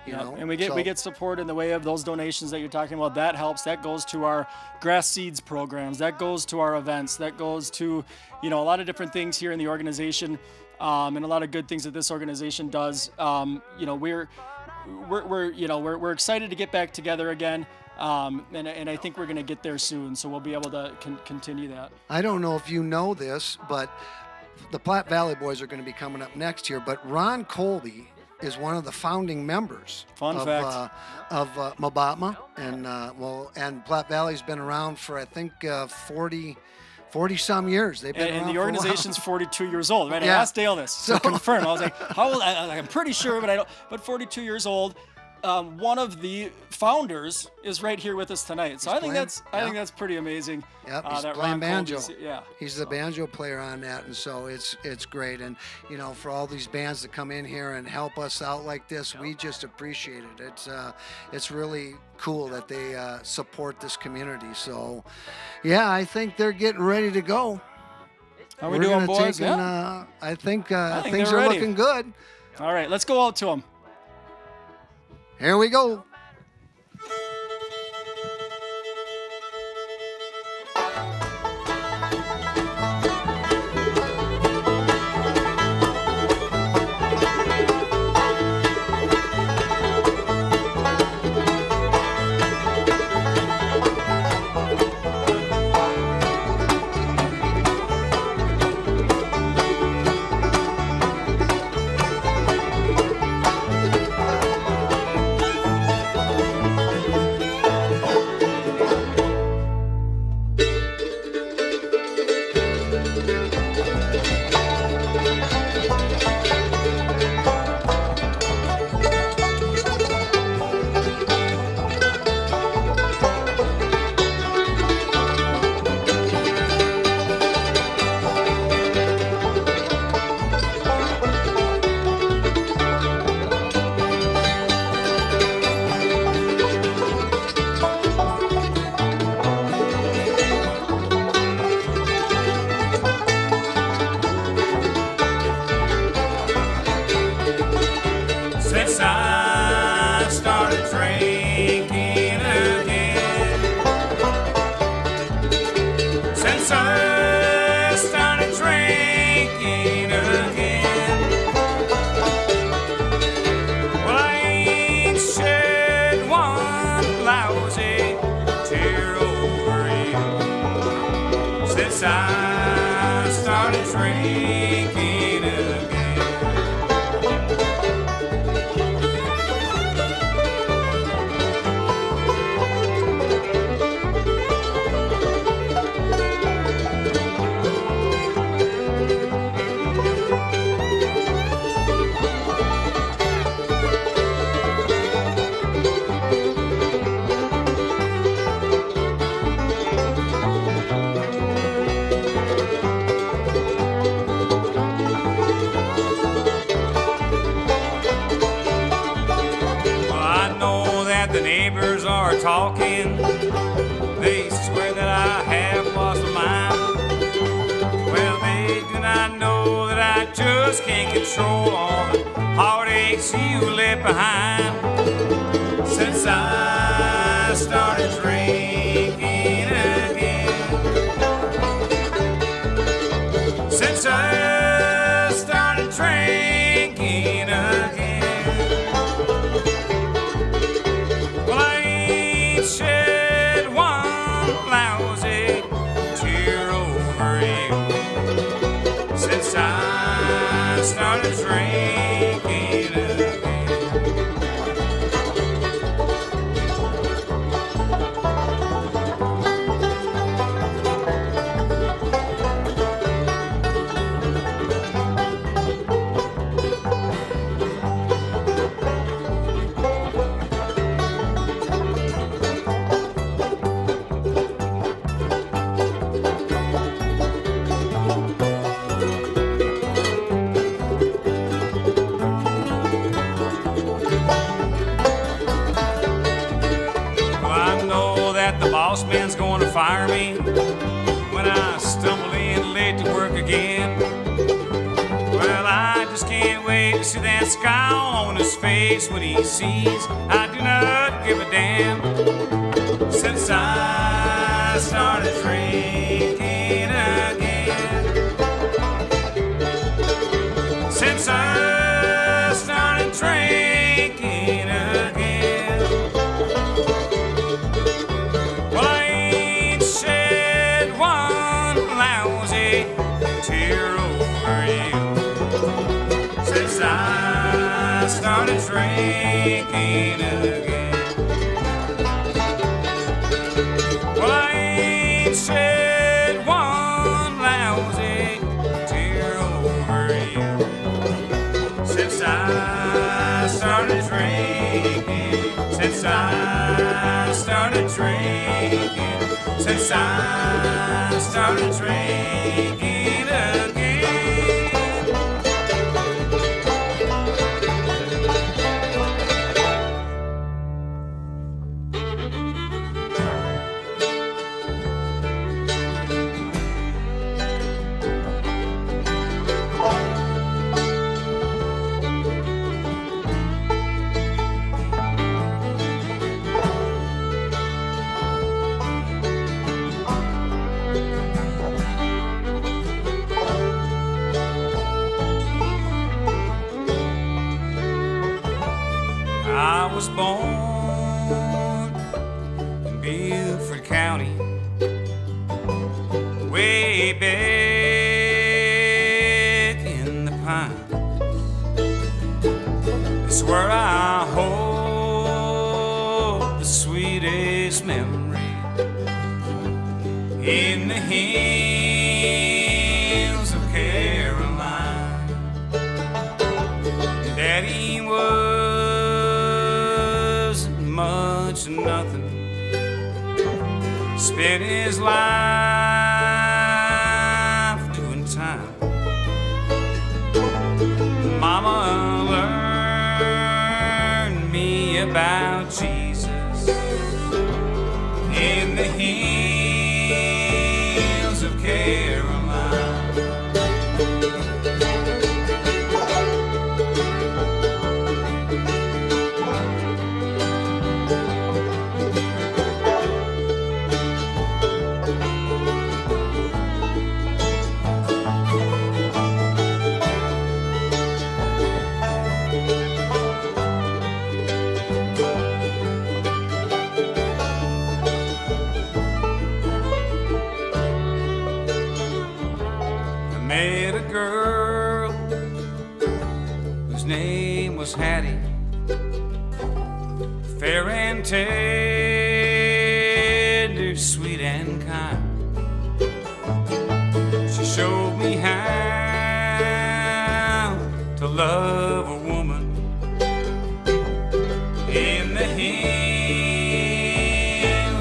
And we get support in the way of those donations that you're talking about. That helps. That goes to our grass seeds programs. That goes to our events. That goes to a lot of different things here in the organization. And a lot of good things that this organization does. We're excited to get back together again, and I think we're going to get there soon. So we'll be able to continue that. I don't know if you know this, but the Platte Valley Boys are going to be coming up next year. But Ron Colby is one of the founding members of Mabatma, and Platte Valley's been around for I think 40 some years. They've been and the organization's 42 years old, right? I asked Dale this to confirm. I was like, how old? I'm pretty sure, but I don't. But 42 years old. One of the founders is right here with us tonight. So I think that's pretty amazing. Yep, he's playing banjo. He's the banjo player on that, and so it's great. And for all these bands that come in here and help us out like this, we just appreciate it. It's really cool that they support this community. So, I think they're getting ready to go. How we doing, boys? I think things are looking good. All right, let's go out to them. Here we go. Since I started drinking again. The neighbors are talking. They swear that I have lost my mind. Well, they do not know that I just can't control all the heartaches you left behind. Since I started drinking again. Since I started drinking again. Shed one lousy tear over you since I started drinking again. Boss man's going to fire me when I stumble in late to work again. Well, I just can't wait to see that scowl on his face when he sees I do not give a damn. Since I started drinking again. Since I started drinking again. I started drinking again. Well, I ain't shed one lousy tear over you since I started drinking. Since I started drinking. Since I started drinking again. I was born in Beaufort County, way back in the pines. It's where I hold the sweetest memory in the hills of Carolina. Daddy was much nothing, spent his life doing time. Mama learned me about Jesus in the hills of Carolina. fair and tender, sweet and kind. She showed me how to love a woman in the hills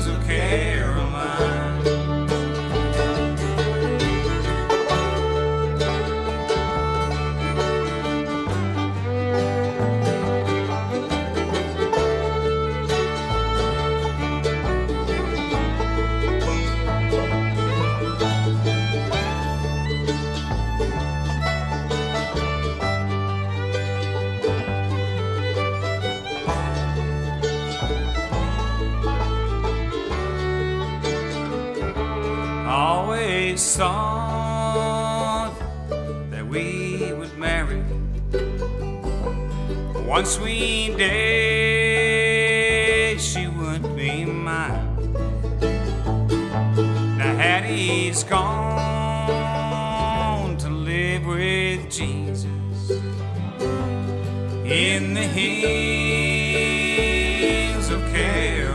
of Caroline. Always thought that we would marry one sweet day, she would be mine. Now Hattie's gone to live with Jesus in the hills of Caroline.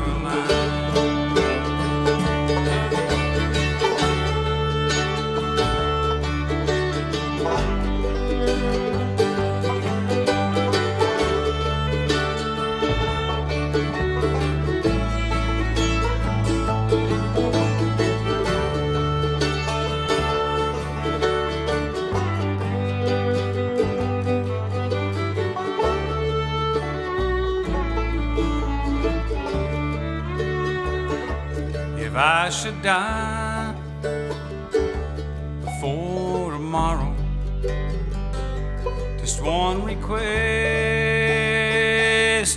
If I should die before tomorrow, just one request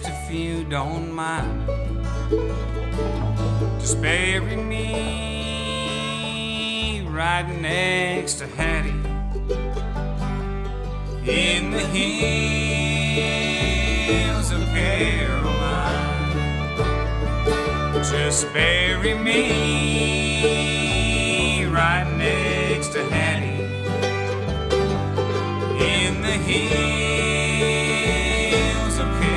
if you don't mind. Just bury me right next to Hattie in the hills of Caroline. Just bury me right next to Hattie in the hills of Caroline.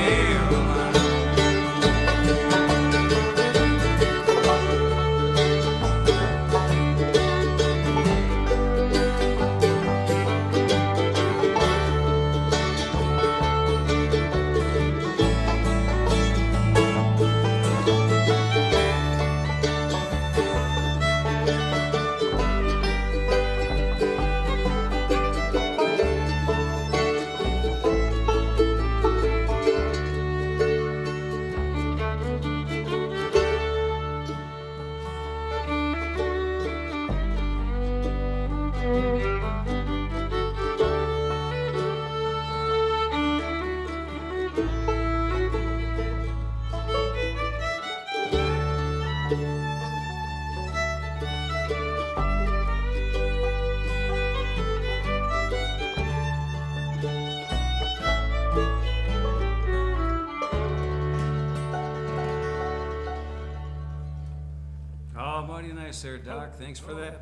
Mighty nice there, Doc. Thanks for that.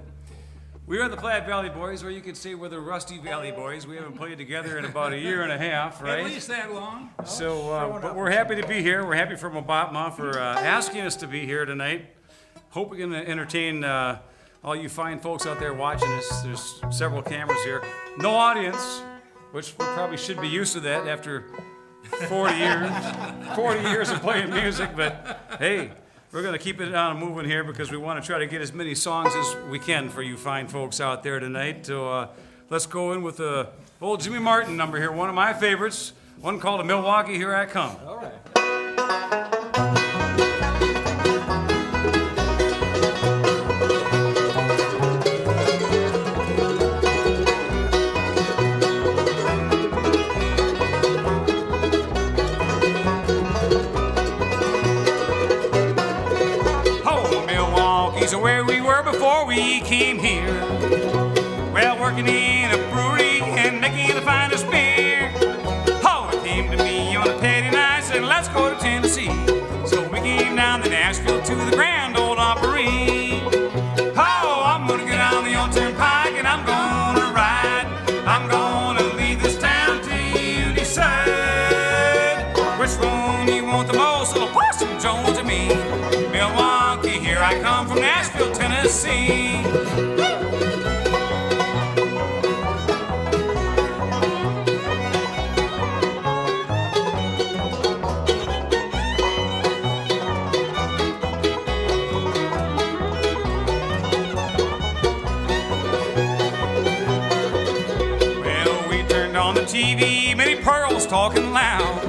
We are the Platte Valley Boys, or you could say we're the Rusty Valley Boys. We haven't played together in about a year and a half, right? At least that long. So, but we're happy to be here. We're happy for Mobopma for asking us to be here tonight. Hope we can entertain all you fine folks out there watching us. There's several cameras here. No audience, which we probably should be used to that after 40 years, 40 years of playing music, but hey, we're going to keep it on moving here because we want to try to get as many songs as we can for you fine folks out there tonight. So let's go in with the old Jimmy Martin number here, one of my favorites, one called "A Milwaukee, Here I Come." All right. So where we were before we came here, well, working in a brewery and making the finest beer. Oh, it came to me on a petty night, said let's go to Tennessee. So we came down to Nashville to the Grand Ole Opry. Oh, I'm gonna get on the old turnpike and I'm gonna ride. I'm gonna leave this town till you decide which one you want the most. So Possum Jones and me. Milwaukee, here I come from Nashville, Tennessee. TV, Minnie Pearl's talking loud.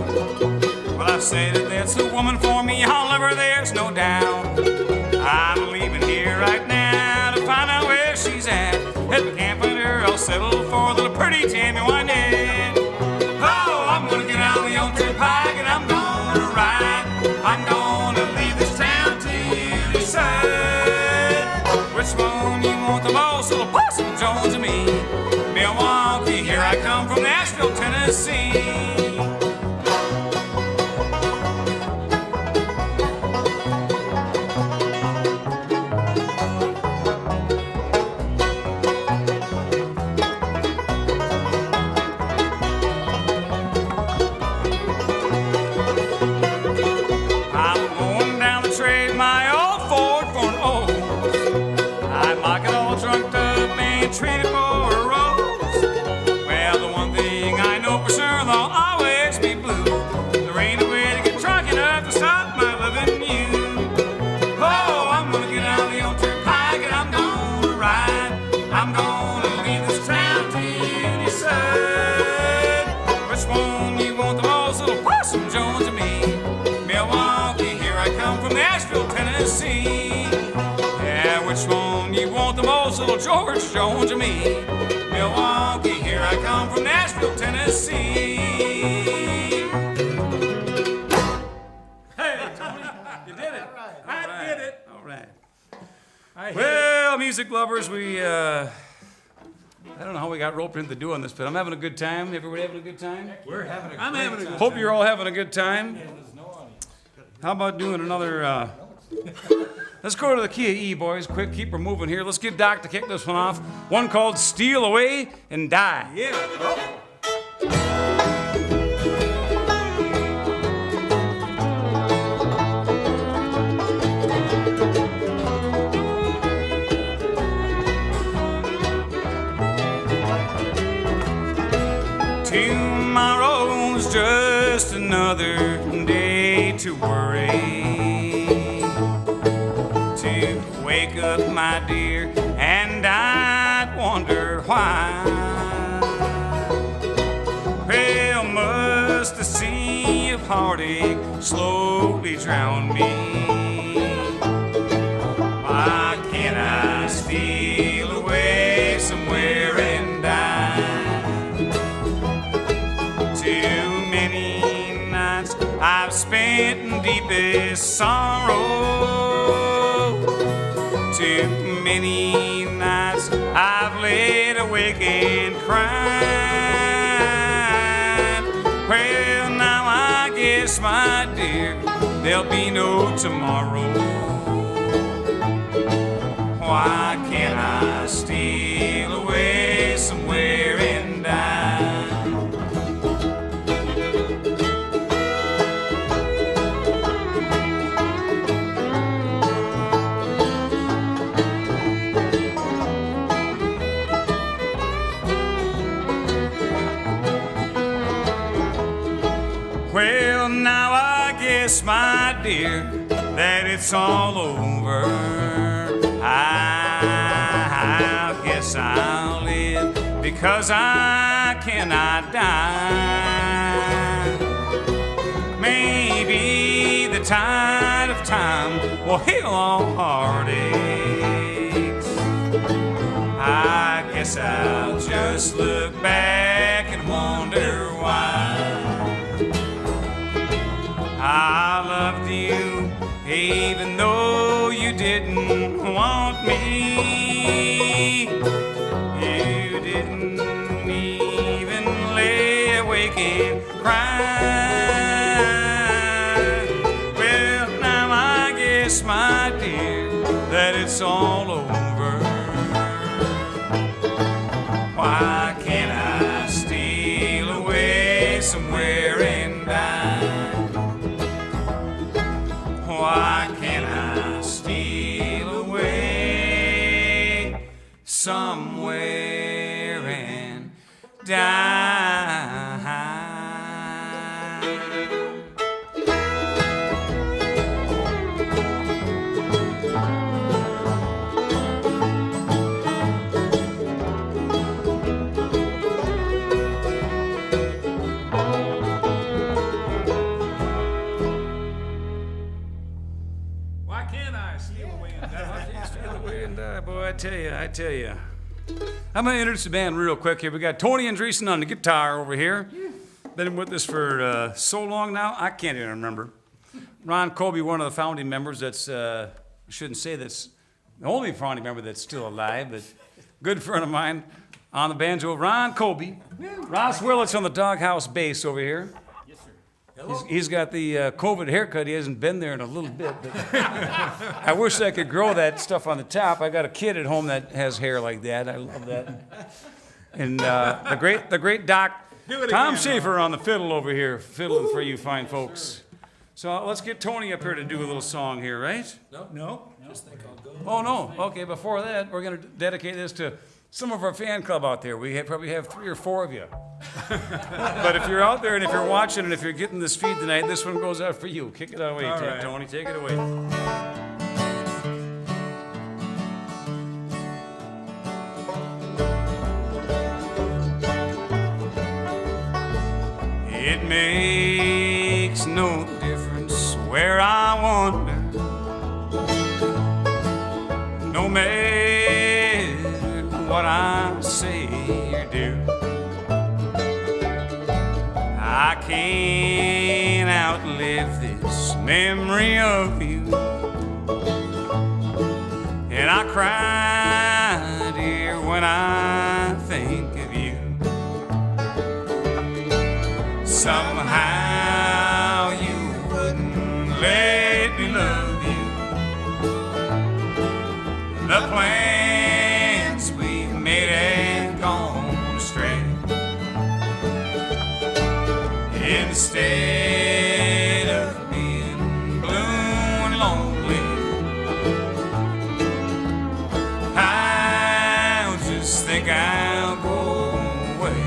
Well, I said if that's the woman for me, I'll love her, there's no doubt. I'm leaving here right now to find out where she's at. If I can't find her, I'll settle for the pretty Tammy Wynette. Oh, I'm gonna get on the old turnpike and I'm gonna ride. I'm gonna leave this town till you decide. Which one you want the most, little Possum Jones or me? Milwaukee, here I come from Nashville, Tennessee. I'm going down the trade, my old Ford for an old. I like it all trunked up and treated for a road. For sure they'll always be blue. There ain't a way to get drunk enough to stop my loving you. Oh, I'm gonna get out of the old turnpike and I'm gonna ride. I'm gonna leave this town till you decide. Which one you want the most, little Possum Jones or me? Milwaukee, here I come from Nashville, Tennessee. Yeah, which one you want the most, little George Jones or me? Milwaukee, here I come from Nashville, Tennessee. Hey, Tony, you did it. I did it. All right. Well, music lovers, I don't know how we got roped into doing this, but I'm having a good time. Everybody having a good time? We're having a I'm having a good time. Hope you're all having a good time. How about doing another, let's go to the key of E, boys. Quick, keep her moving here. Let's get Doc to kick this one off. One called Steal Away and Die. Yeah. Oh. Tomorrow's just another day to worry. To wake up, my dear, and I'd wonder why. Well, must the sea of heartache slowly drown me? Why can't I steal away somewhere and die? Too many nights I've spent in deepest sorrow. Too many nights I've laid awake and cried. Well, now I guess, my dear, there'll be no tomorrow. Why can't I steal away somewhere and die? Well, now I guess, my dear, that it's all over. I guess I'll live because I cannot die. Maybe the tide of time will heal all heartaches. I guess I'll just look back and wonder why I loved you, even though you didn't want me. You didn't even lay awake and cry. Well, now I guess, my dear, that it's all over. Why can't I steal away somewhere and die? Why can't I steal away somewhere and die? Why can't I steal away and die? I can't steal away and die, boy. I tell you. I'm gonna introduce the band real quick here. We got Tony Andreessen on the guitar over here. Been with us for so long now, I can't even remember. Ron Colby, one of the founding members. That's I shouldn't say that's the only founding member that's still alive, but good friend of mine on the banjo. Ron Colby. Ross Willits on the doghouse bass over here. He's got the COVID haircut. He hasn't been there in a little bit. But I wish I could grow that stuff on the top. I got a kid at home that has hair like that. I love that. And the great Doc Tom Schaefer on the fiddle over here, fiddling for you fine folks. So let's get Tony up here to do a little song here, right? No. Just think I'll go. Oh no. Okay. Before that, we're going to dedicate this to some of our fan club out there. We probably have 3 or 4 of you. But if you're out there and if you're watching and if you're getting this feed tonight, this one goes out for you. Kick it away, right. Tony. Take it away. It makes no difference where I wander, no matter what I say or do. I can't outlive this memory of you, and I cry, dear, when I think of you. Somehow you wouldn't let me love you. The plans we made have gone astray. Instead of being blue and lonely, I'll just think I'll go away.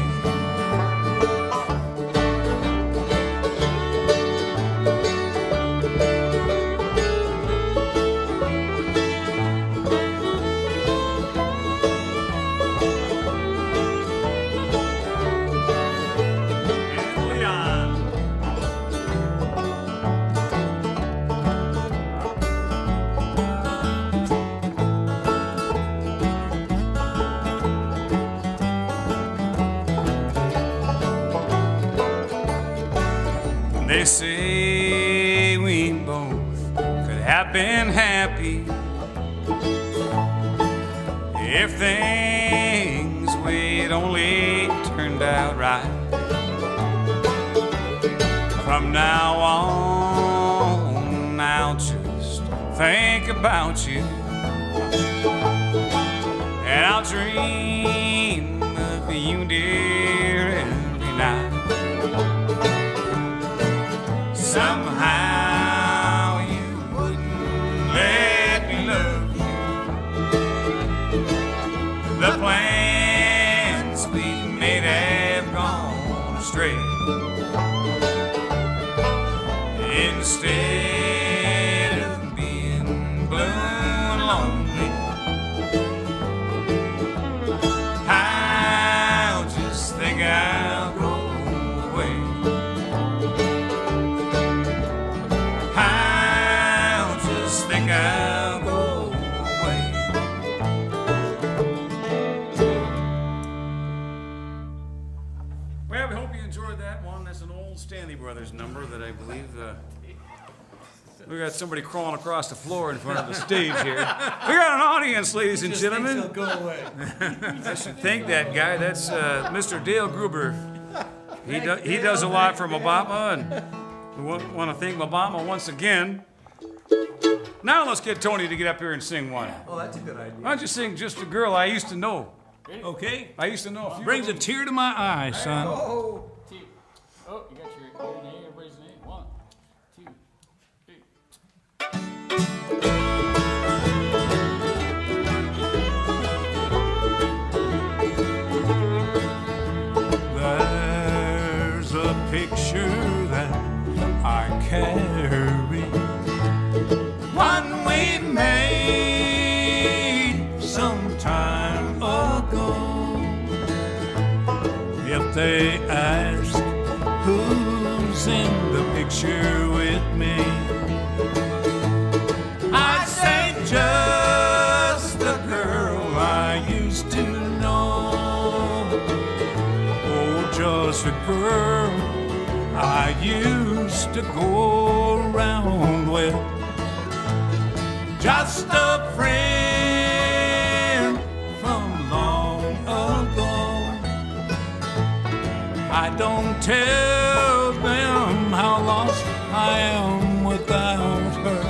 They say we both could have been happy if things we'd only turned out right. From now on, I'll just think about you, and I'll dream of you, dear, every night. Somehow you wouldn't let me love you. The plans we made have gone astray. Instead of being blue and lonely, I'll just think I'll go away. I'll go away. Well, we hope you enjoyed that one. That's an old Stanley Brothers number that I believe we got somebody crawling across the floor in front of the stage here. We got an audience, ladies and gentlemen. He'll go away. I should thank that guy. That's Mr. Dale Gruber. He does a lot for Mabama, and we want to thank Mabama once again. Now let's get Tony to get up here and sing one. Oh, that's a good idea. Why don't you sing Just a Girl I Used to Know? Okay. I used to know a few. Brings a tear to my eye, son. Oh. Oh, you got your name, everybody's name. 1, 2, 3. they ask who's in the picture with me, I say just the girl I used to know. Oh, just a girl I used to go around with. Just a friend from long ago. I don't tell them how lost I am without her.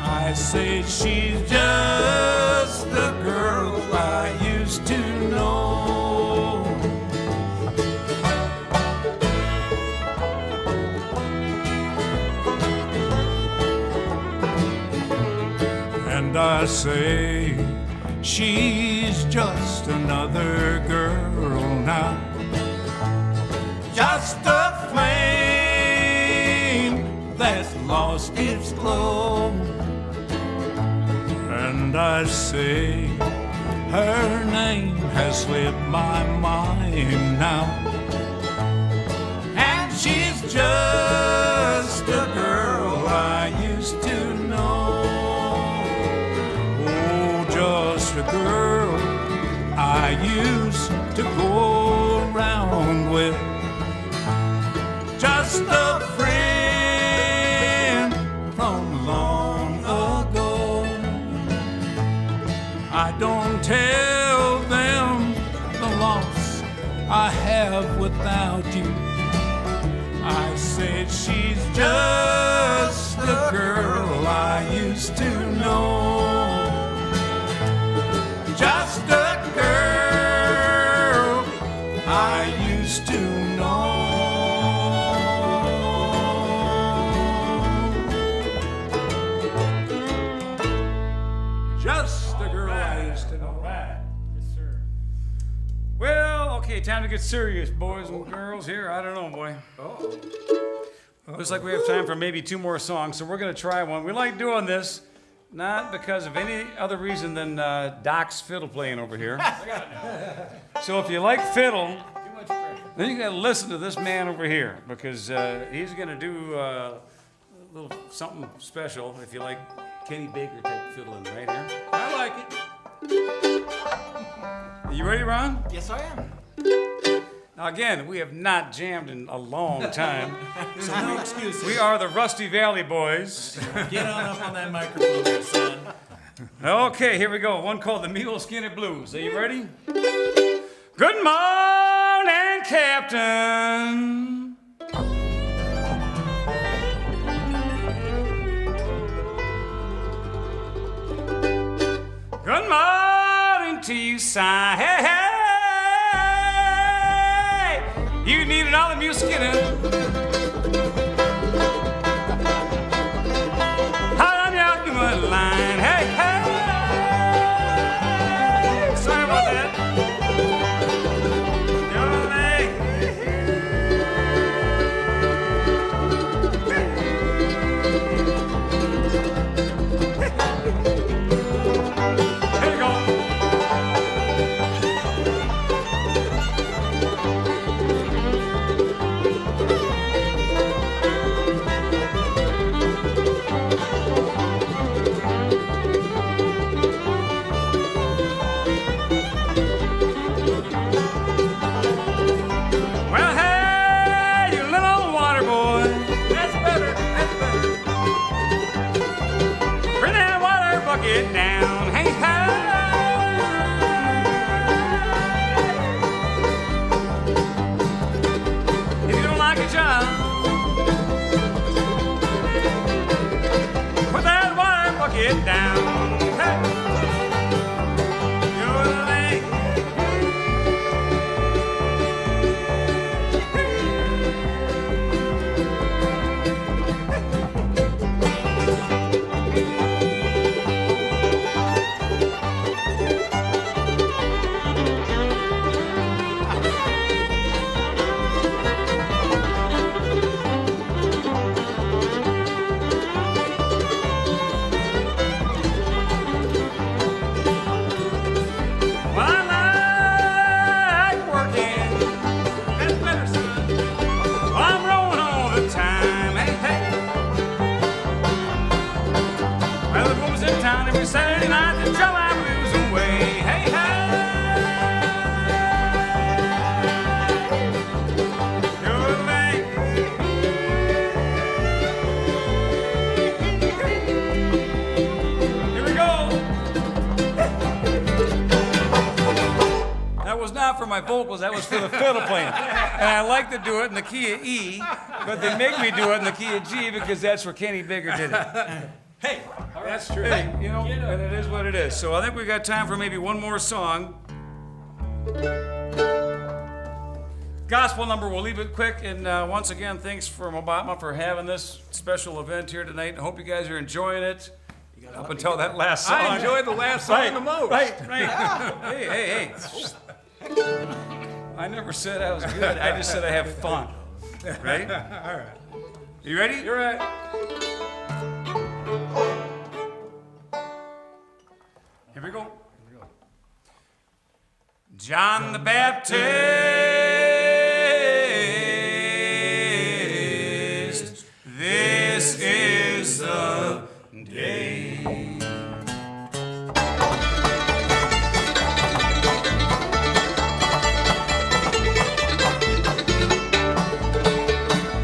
I say she's just the girl I used to know. And I say she's just another girl now, just a flame that's lost its glow. And I say her name has slipped my mind now, and she's just a girl I used to know. Oh, just a girl I used to go around with. Just a friend from long ago. I don't tell them the loss I have without you. I said she's just the girl I used to know. Just a girl I used to know. Just the girl I used to know. All right. Yes, sir. Well, okay, time to get serious, boys and girls here. I don't know, boy. Looks like we have time for maybe 2 more songs, so we're going to try one. We like doing this, not because of any other reason than Doc's fiddle playing over here. So if you like fiddle, then you got to listen to this man over here, because he's going to do a little something special if you like Kenny Baker type fiddling right here. I like it. Are you ready, Ron? Yes, I am. Now again, we have not jammed in a long time. So no excuses. We are the Rusty Valley Boys. Get on up on that microphone there, son. Okay, here we go. One called the Mule Skinny Blues. Are you ready? Good morning, Captain. Good morning to you, son. Hey, hey. You need another Mule Skinny. I'm your good line. Hey, hey. Sorry about that. Here we go. Well, hey, you little water boy. That's better. That's better. Bring that water bucket down. Hey, hey. If you don't like a job, put that water bucket down. Hey. You're late. Every Saturday night to drive my blues away. Hey, hey. That was not for my vocals, that was for the fiddle playing. And I like to do it in the key of E, but they make me do it in the key of G because that's where Kenny Bigger did it. Hey, that's true. Hey, you know, and it is what it is. So I think we got time for maybe one more song. Gospel number, we'll leave it quick. And once again, thanks for Obama for having this special event here tonight. I hope you guys are enjoying it. Up until that last song. I enjoyed the last song the most. Right. Hey. I never said I was good. I just said I have fun. Right? All right. You ready? You're right. Here we go. John the Baptist, this is the day.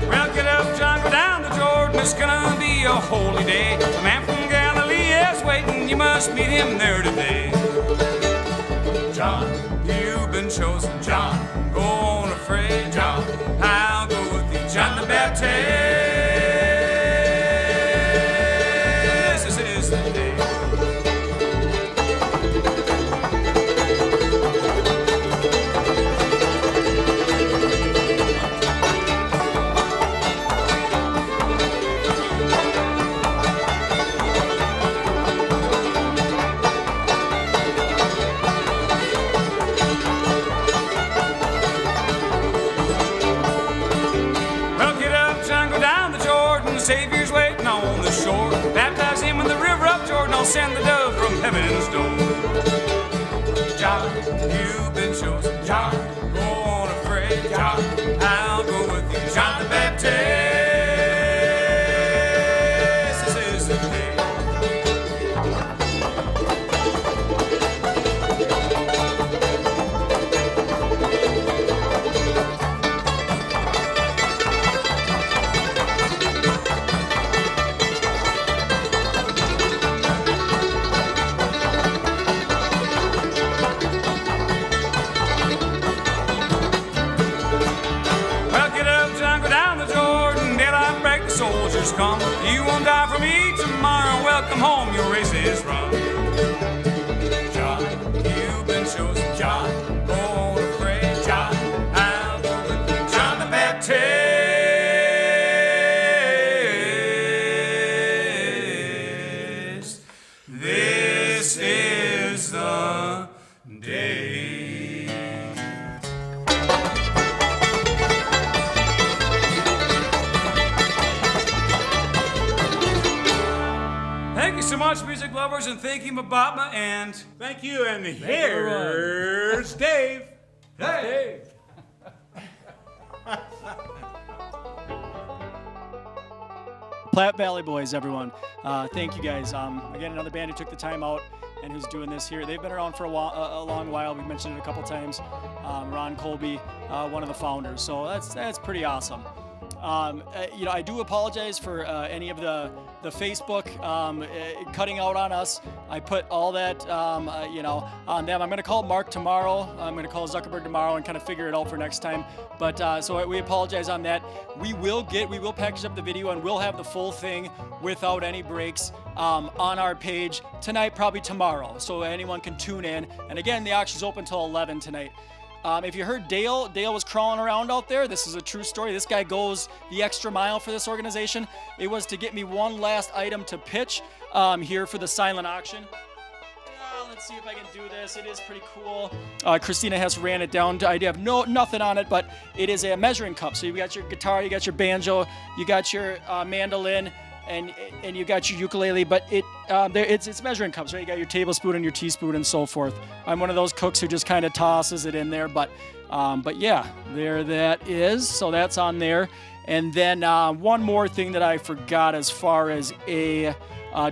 Well, get up, John, go down the Jordan. It's gonna be a holy day. A man from Galilee is waiting. You must meet him there today. John, you've been chosen. John, go on afraid. John, I'll go with you. John the Baptist. This is the day. Savior's waiting on the shore. Baptize him in the river of Jordan. I'll send the dove from heaven's door. John, you've been chosen. John, go on afraid. John, I'll go with you. John the Baptist. This is the day. Come. You won't die for me tomorrow. Welcome home, your race is run. John, you've been chosen. John, go on afraid. John, I'll go with you. John the Baptist. This is the day. Thank you so much, music lovers, and thank you, Mabama, and thank you, and here's Dave. Hey! Platte Valley Boys, everyone. Thank you guys. Again, another band who took the time out and who's doing this here. They've been around for a long while. We've mentioned it a couple times. Ron Colby, one of the founders. So that's pretty awesome. I do apologize for any of the Facebook cutting out on us. I put all that, on them. I'm going to call Mark tomorrow. I'm going to call Zuckerberg tomorrow and kind of figure it out for next time. But so we apologize on that. We will package up the video and we'll have the full thing without any breaks on our page tonight, probably tomorrow. So anyone can tune in. And again, the auction's open till 11 tonight. If you heard Dale was crawling around out there. This is a true story. This guy goes the extra mile for this organization. It was to get me one last item to pitch here for the silent auction. Let's see if I can do this. It is pretty cool. Christina has ran it down. I have nothing on it, but it is a measuring cup. So you got your guitar, you got your banjo, you got your mandolin, and you got your ukulele, but it's measuring cups, right? You got your tablespoon and your teaspoon and so forth. I'm one of those cooks who just kind of tosses it in there, but yeah, there that is. So that's on there. And then one more thing that I forgot as far as a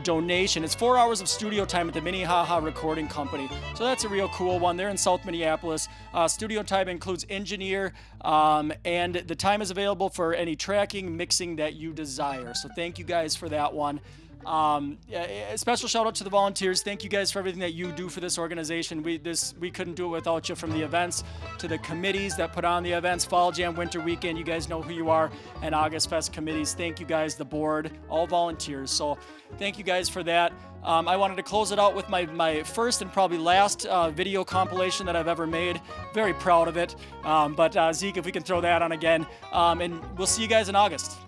donation. It's 4 hours of studio time at the Minnehaha Recording Company. So that's a real cool one. They're in South Minneapolis. Studio time includes engineer, and the time is available for any tracking, mixing that you desire. So thank you guys for that one. A special shout out to the volunteers. Thank you guys for everything that you do for this organization. We couldn't do it without you, from the events to the committees that put on the events, Fall Jam, Winter Weekend. You guys know who you are, and August Fest committees. Thank you guys, the board, all volunteers. So thank you guys for that. I wanted to close it out with my first and probably last video compilation that I've ever made. Very proud of it. But Zeke, if we can throw that on again. And we'll see you guys in August.